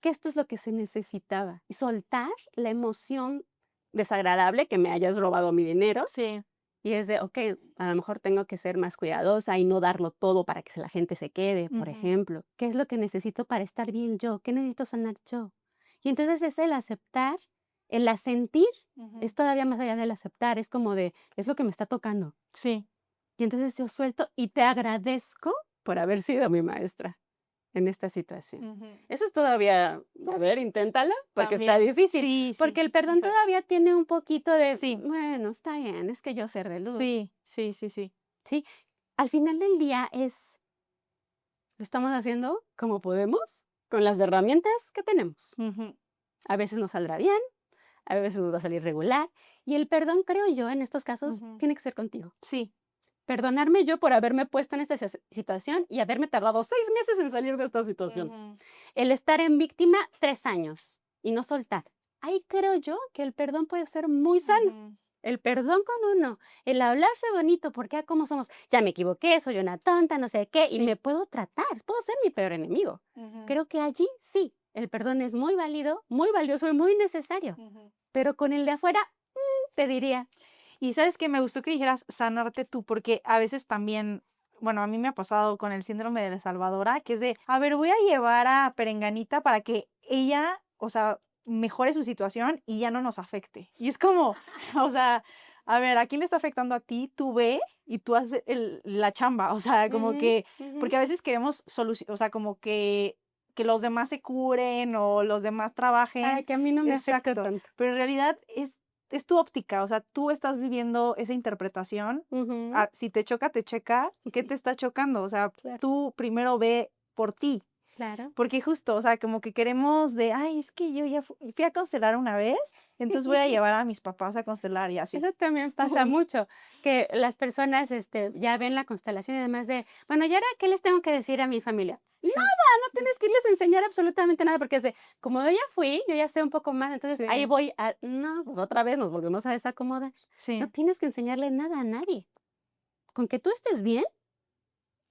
S2: que esto es lo que se necesitaba y soltar la emoción desagradable que me hayas robado mi dinero
S1: sí.
S2: y es de, okey, a lo mejor tengo que ser más cuidadosa y no darlo todo para que la gente se quede, por
S1: Ujú,
S2: ejemplo. ¿Qué es lo que necesito para estar bien yo? ¿Qué necesito sanar yo? Y entonces es el aceptar, el asentir,
S1: ujú.
S2: es todavía más allá del aceptar, es como de, es lo que me está tocando.
S1: Sí.
S2: Y entonces yo suelto y te agradezco por haber sido mi maestra en esta situación.
S1: Ujú.
S2: Eso es todavía, a ver, inténtala, porque está
S1: También.
S2: difícil,
S1: Sí,
S2: porque
S1: sí,
S2: el perdón
S1: híjole.
S2: todavía tiene un poquito de,
S1: Sí,
S2: bueno, está bien, es que yo ser de luz.
S1: sí, sí, sí, sí.
S2: Sí, al final del día es estamos haciendo como podemos, con las herramientas que tenemos.
S1: Ujú,
S2: A veces nos saldrá bien, a veces nos va a salir regular, y el perdón, creo yo, en estos casos,
S1: ujú.
S2: tiene que ser contigo.
S1: Sí.
S2: Perdonarme yo por haberme puesto en esta situación y haberme tardado 6 meses en salir de esta situación.
S1: Ujú,
S2: El estar en víctima 3 años y no soltar. Ahí creo yo que el perdón puede ser muy sano.
S1: ujú,
S2: El perdón con uno, el hablarse bonito, porque cómo somos, ya me equivoqué, soy una tonta, no sé qué, y
S1: sí.
S2: me puedo tratar, puedo ser mi peor enemigo.
S1: Ujú,
S2: Creo que allí sí, el perdón es muy válido, muy valioso y muy necesario,
S1: ujú.
S2: pero con el de afuera, te diría,
S1: Y sabes que me gustó que dijeras sanarte tú, porque a veces también, bueno, a mí me ha pasado con el síndrome de la salvadora, que es de, a ver, voy a llevar a Perenganita para que ella, o sea, mejore su situación y ya no nos afecte. Y es como, o sea, a ver, ¿a quién le está afectando a ti? Tú ve y tú haces la chamba, o sea, como
S2: ujú,
S1: que,
S2: ujú.
S1: porque a veces queremos solución, o sea, como que los demás se curen o los demás trabajen.
S2: Para que a mí no me afecte
S1: Exacto,
S2: tanto.
S1: pero en realidad es tu óptica, o sea, tú estás viviendo esa interpretación.
S2: Ujú,
S1: Si te choca, te checa. ¿Qué te está chocando? O sea,
S2: claro,
S1: tú primero ve por ti.
S2: claro.
S1: Porque justo, o sea, como que queremos de, ay, es que yo ya fui a constelar una vez, entonces voy a llevar a mis papás a constelar y así.
S2: Eso también pasa mucho, que las personas, ya ven la constelación y además de, bueno, ¿y ahora qué les tengo que decir a mi familia? Nada,
S1: Sí,
S2: no tienes que irles a enseñar absolutamente nada, porque es de, como yo ya fui, yo ya sé un poco más, entonces ahí
S1: sí,
S2: voy a, no, pues otra vez nos volvemos a desacomodar. No
S1: sí.
S2: tienes que enseñarle nada a nadie. Con que tú estés bien,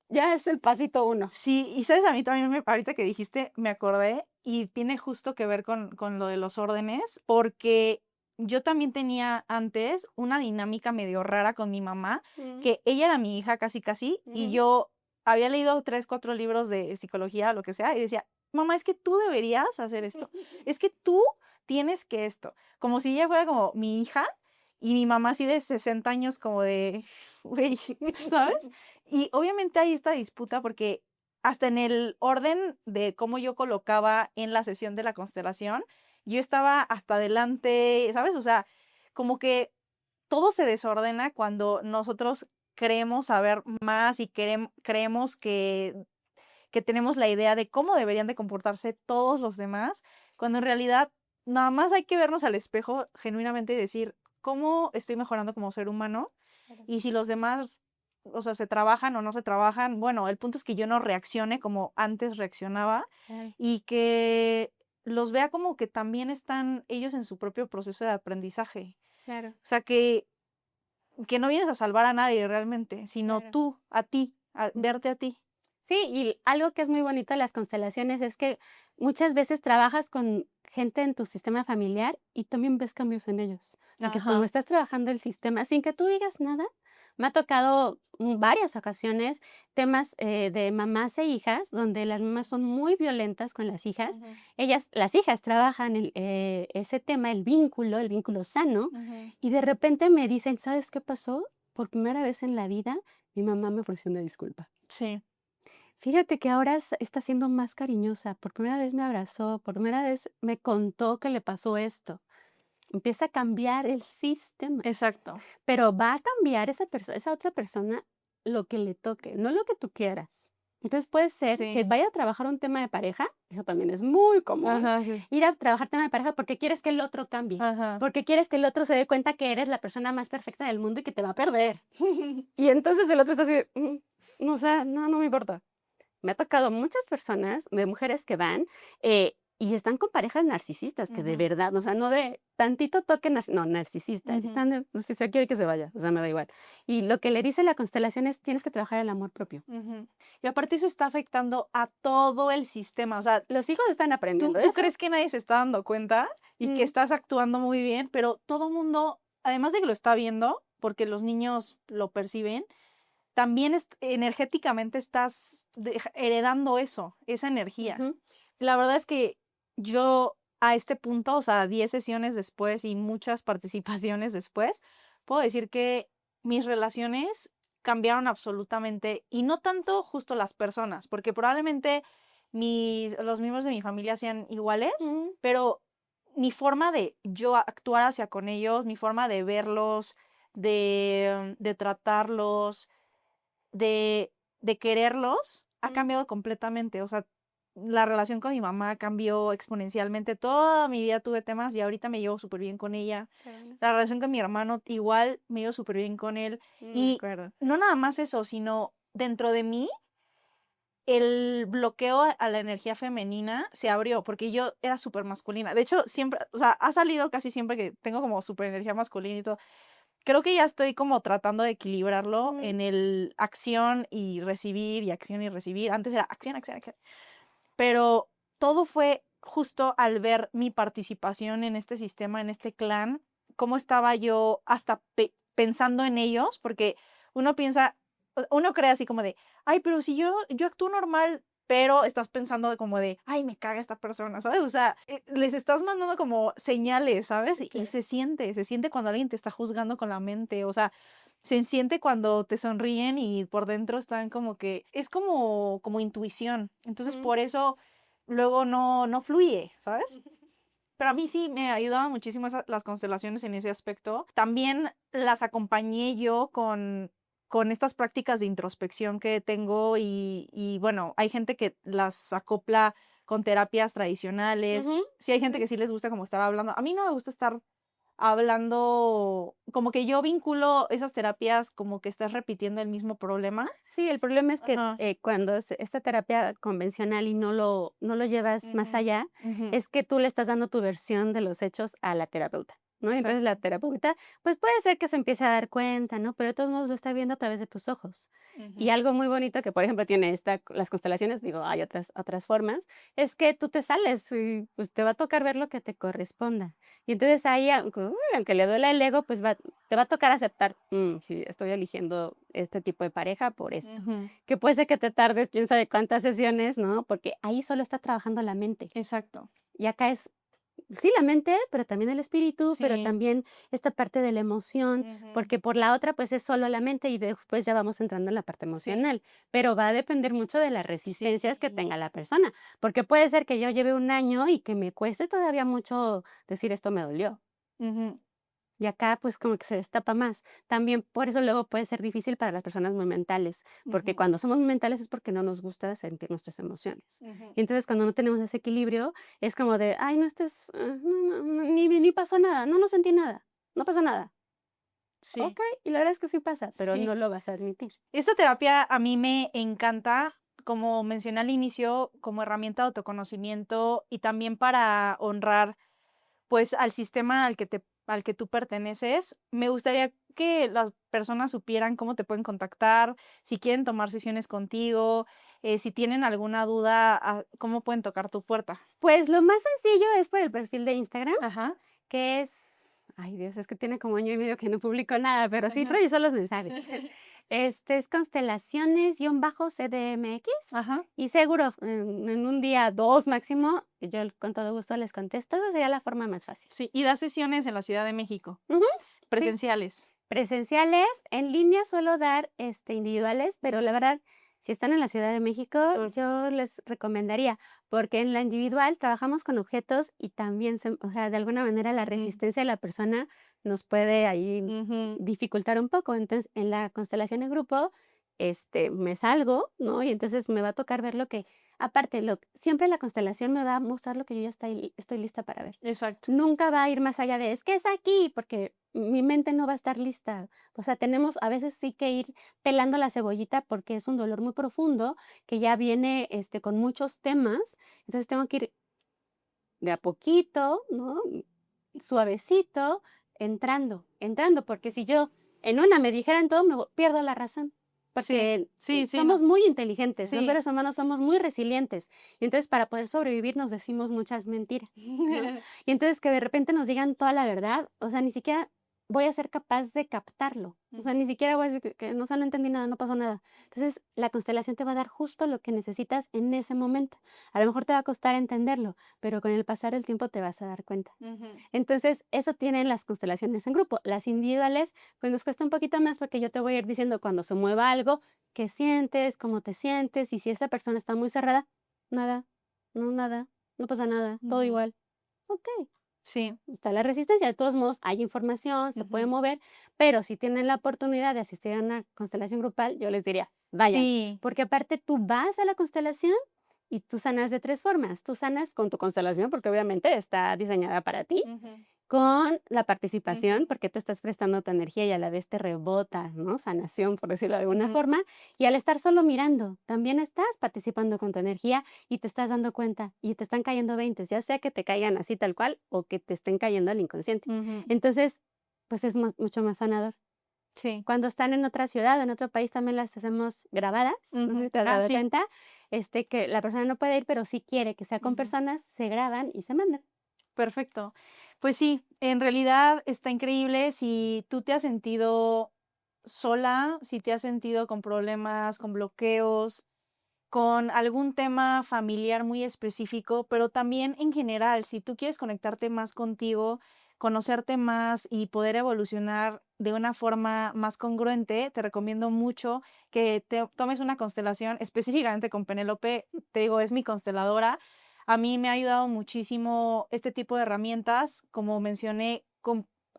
S2: ya es el pasito uno.
S1: Sí, y sabes, a mí también ahorita que dijiste, me acordé y tiene justo que ver con lo de los órdenes, porque yo también tenía antes una dinámica medio rara con mi mamá,
S2: Mm,
S1: que ella era mi hija casi casi, y
S2: ujú.
S1: yo había leído 3, 4 libros de psicología, lo que sea, y decía, mamá, es que tú deberías hacer esto, es que tú tienes que esto, como si ella fuera como mi hija, y mi mamá así de 60 años como de, güey, ¿sabes? Y obviamente hay esta disputa porque hasta en el orden de cómo yo colocaba en la sesión de la constelación, yo estaba hasta adelante, ¿sabes? O sea, como que todo se desordena cuando nosotros creemos saber más y creemos que tenemos la idea de cómo deberían de comportarse todos los demás, cuando en realidad nada más hay que vernos al espejo genuinamente y decir, ¿cómo estoy mejorando como ser humano?
S2: Claro,
S1: Y si los demás, o sea, se trabajan o no se trabajan, bueno, el punto es que yo no reaccione como antes reaccionaba
S2: claro,
S1: y que los vea como que también están ellos en su propio proceso de aprendizaje.
S2: claro,
S1: O sea, que no vienes a salvar a nadie realmente, sino
S2: claro.
S1: tú, a ti, a verte a ti.
S2: Sí, y algo que es muy bonito de las constelaciones es que muchas veces trabajas con gente en tu sistema familiar y también ves cambios en ellos, porque como
S1: Ajá.
S2: estás trabajando el sistema sin que tú digas nada, me ha tocado varias ocasiones temas de mamás e hijas, donde las mamás son muy violentas con las hijas.
S1: Ujú,
S2: Ellas, las hijas trabajan ese tema, el vínculo sano,
S1: ujú.
S2: y de repente me dicen, ¿sabes qué pasó? Por primera vez en la vida, mi mamá me ofreció una disculpa.
S1: Sí,
S2: Fíjate que ahora está siendo más cariñosa. Por primera vez me abrazó, por primera vez me contó que le pasó esto. Empieza a cambiar el sistema,
S1: exacto.
S2: pero va a cambiar esa otra persona lo que le toque, no lo que tú quieras. Entonces puede ser que
S1: Sí.
S2: vaya a trabajar un tema de pareja, eso también es muy común,
S1: Ajá, sí.
S2: ir a trabajar tema de pareja porque quieres que el otro cambie,
S1: Ajá.
S2: porque quieres que el otro se dé cuenta que eres la persona más perfecta del mundo y que te va a perder. Y entonces el otro está así, no, o sea, no, no me importa. Me ha tocado muchas personas, de mujeres que van, y están con parejas narcisistas, que de
S1: Ujú,
S2: verdad, o sea, no de tantito toque, no, narcisistas,
S1: ujú,
S2: están de, pues, si se quiere que se vaya, o sea, me da igual. Y lo que le dice la constelación es, tienes que trabajar el amor propio.
S1: ujú. Y aparte eso está afectando a todo el sistema, o sea,
S2: Los hijos están
S1: tú
S2: aprendiendo
S1: tú
S2: eso.
S1: crees que nadie se está dando cuenta y que
S2: Mm,
S1: estás actuando muy bien, pero todo mundo, además de que lo está viendo, porque los niños lo perciben, también energéticamente estás heredando eso, esa energía.
S2: ujú,
S1: La verdad es que yo a este punto, o sea, 10 sesiones después y muchas participaciones después, puedo decir que mis relaciones cambiaron absolutamente y no tanto justo las personas, porque probablemente los miembros de mi familia sean iguales,
S2: mm,
S1: pero mi forma de yo actuar hacia con ellos, mi forma de verlos, de tratarlos, de, de quererlos, ha cambiado completamente. O sea, la relación con mi mamá cambió exponencialmente. Toda mi vida tuve temas y ahorita me llevo súper bien con ella.
S2: Qué bueno.
S1: La relación con mi hermano igual me llevo súper bien con él.
S2: De
S1: Y
S2: acuerdo.
S1: no nada más eso, sino dentro de mí el bloqueo a la energía femenina se abrió, porque yo era súper masculina. De hecho, siempre, o sea, ha salido casi siempre que tengo como súper energía masculina y todo. Creo que ya estoy como tratando de equilibrarlo
S2: Mm,
S1: en el acción y recibir y acción y recibir. Antes era acción, acción, acción. Pero todo fue justo al ver mi participación en este sistema, en este clan, cómo estaba yo hasta pensando en ellos, porque uno piensa, uno cree así como de, ay, pero si yo actúo normal, pero estás pensando de como de, ay, me caga esta persona, ¿sabes? O sea, les estás mandando como señales, ¿sabes? Y
S2: claro.
S1: se siente cuando alguien te está juzgando con la mente, o sea, se siente cuando te sonríen y por dentro están como que es como intuición. Entonces,
S2: Mm.
S1: por eso luego no fluye, ¿sabes? Pero a mí sí me ayudaban muchísimo las constelaciones en ese aspecto. También las acompañé yo con estas prácticas de introspección que tengo y bueno, hay gente que las acopla con terapias tradicionales.
S2: Ujú,
S1: Sí hay gente
S2: ujú.
S1: que sí les gusta como estar hablando. A mí no me gusta estar hablando, como que yo vinculo esas terapias como que estás repitiendo el mismo problema.
S2: Sí, el problema es que,
S1: Ajá.
S2: cuando es esta terapia convencional y no lo llevas más
S1: Ujú,
S2: allá,
S1: ujú,
S2: es que tú le estás dando tu versión de los hechos a la terapeuta, ¿no? Y entonces la
S1: exacto.
S2: terapeuta, pues, puede ser que se empiece a dar cuenta, ¿no? Pero de todos modos lo está viendo a través de tus ojos. Y
S1: Ujú,
S2: algo muy bonito que, por ejemplo, tiene las constelaciones, digo, hay otras formas, es que tú te sales y, pues, te va a tocar ver lo que te corresponda. Y entonces ahí, aunque le duela el ego, pues, te va a tocar aceptar, sí, estoy eligiendo este tipo de pareja por esto.
S1: ujú,
S2: Que puede ser que te tardes quién sabe cuántas sesiones, ¿no? Porque ahí solo está trabajando la mente.
S1: exacto.
S2: Y acá es, sí, la mente, pero también el espíritu, pero
S1: Sí.
S2: también esta parte de la emoción,
S1: Ujú,
S2: porque por la otra, pues es solo la mente y después ya vamos entrando en la parte
S1: sí.
S2: emocional. Pero va a depender mucho de las
S1: Sí.
S2: resistencias que tenga la persona, porque puede ser que yo lleve un año y que me cueste todavía mucho decir esto me dolió.
S1: Ujú,
S2: Y acá, pues, como que se destapa más. También por eso luego puede ser difícil para las personas muy mentales, porque
S1: ujú,
S2: cuando somos muy mentales es porque no nos gusta sentir nuestras emociones.
S1: ujú.
S2: Y entonces, cuando no tenemos ese equilibrio, es como de: "Ay, no estés, ni pasó nada, no sentí nada, no pasó nada".
S1: Sí,
S2: Okey, y la verdad es que sí pasa, pero
S1: sí.
S2: no lo vas a admitir.
S1: Esta terapia a mí me encanta, como mencioné al inicio, como herramienta de autoconocimiento y también para honrar, pues, al sistema al que tú perteneces. Me gustaría que las personas supieran cómo te pueden contactar, si quieren tomar sesiones contigo, si tienen alguna duda, cómo pueden tocar tu puerta.
S2: Pues, lo más sencillo es por el perfil de Instagram,
S1: Ajá,
S2: que es, ay, Dios, es que tiene como año y medio que no publico nada, pero sí
S1: ajá.
S2: reviso los mensajes. Es constelaciones-CDMX,
S1: Ajá,
S2: y seguro en un día, 2 máximo, yo con todo gusto les contesto, esa sería la forma más fácil.
S1: sí, y das sesiones en la Ciudad de México,
S2: Ujú, sí.
S1: presenciales.
S2: Presenciales, en línea suelo dar, individuales, pero la verdad, si están en la Ciudad de México,
S1: Ur
S2: yo les recomendaría, porque en la individual trabajamos con objetos y también o sea, de alguna manera la
S1: Ujú,
S2: resistencia de la persona nos puede ahí
S1: ujú,
S2: dificultar un poco. Entonces, en la constelación en grupo, me salgo, ¿no? Y entonces me va a tocar ver lo que aparte, siempre la constelación me va a mostrar lo que yo ya estoy lista para ver.
S1: exacto.
S2: Nunca va a ir más allá de: "Es que es aquí", porque mi mente no va a estar lista. O sea, tenemos a veces sí que ir pelando la cebollita, porque es un dolor muy profundo que ya viene, con muchos temas. Entonces, tengo que ir de a poquito, ¿no? Suavecito, entrando, porque si yo en una me dijeran todo, pierdo la razón,
S1: Sí,
S2: porque
S1: sí, sí,
S2: somos
S1: no.
S2: muy inteligentes, los
S1: Sí.
S2: seres humanos somos muy resilientes, y entonces para poder sobrevivir nos decimos muchas mentiras, ¿no? Y entonces que de repente nos digan toda la verdad, o sea, ni siquiera voy a ser capaz de captarlo, o sea, ni
S1: Ujú,
S2: siquiera voy a decir que no, o sea, no entendí nada, no pasó nada. Entonces, la constelación te va a dar justo lo que necesitas en ese momento. A lo mejor te va a costar entenderlo, pero con el pasar del tiempo te vas a dar cuenta.
S1: ujú.
S2: Entonces, eso tienen las constelaciones en grupo. Las individuales, pues nos cuesta un poquito más porque yo te voy a ir diciendo cuando se mueva algo, qué sientes, cómo te sientes, y si esa persona está muy cerrada, nada, no, nada, no pasa nada, todo
S1: Ujú.
S2: igual. Ok,
S1: Sí,
S2: está la resistencia. De todos modos, hay información, se puede
S1: ujú.
S2: mover, pero si tienen la oportunidad de asistir a una constelación grupal, yo les diría, Vaya,
S1: Sí.
S2: porque aparte tú vas a la constelación y tú sanas de 3 formas. Tú sanas con tu constelación, porque obviamente está diseñada para ti,
S1: Ujú,
S2: con la
S1: ujú,
S2: participación, porque tú estás prestando tu energía y a la vez te rebota, ¿no? Sanación, por decirlo de alguna
S1: ujú,
S2: forma. Y al estar solo mirando, también estás participando con tu energía y te estás dando cuenta y te están cayendo veintes, ya sea que te caigan así tal cual o que te estén cayendo al inconsciente.
S1: ujú.
S2: Entonces, pues es mucho más sanador.
S1: Sí.
S2: Cuando están en otra ciudad, en otro país, también las hacemos grabadas, no sé
S1: Ujú.
S2: si te has
S1: Ah,
S2: dado
S1: sí.
S2: cuenta, que la persona no puede ir, pero sí quiere que sea con
S1: Ujú.
S2: personas, se graban y se mandan.
S1: Perfecto. Pues sí, en realidad está increíble. Si tú te has sentido sola, si te has sentido con problemas, con bloqueos, con algún tema familiar muy específico, pero también en general, si tú quieres conectarte más contigo, conocerte más y poder evolucionar de una forma más congruente, te recomiendo mucho que te tomes una constelación específicamente con Penélope. Te digo, es mi consteladora. A mí me ha ayudado muchísimo este tipo de herramientas, como mencioné,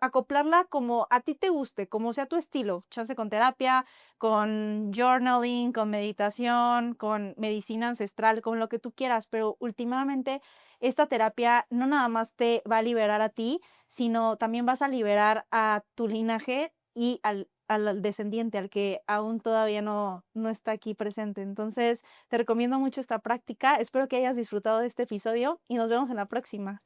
S1: acoplarla como a ti te guste, como sea tu estilo, chance con terapia, con journaling, con meditación, con medicina ancestral, con lo que tú quieras, pero últimamente esta terapia no nada más te va a liberar a ti, sino también vas a liberar a tu linaje y al descendiente, al que aún todavía no está aquí presente. Entonces, te recomiendo mucho esta práctica. Espero que hayas disfrutado de este episodio y nos vemos en la próxima.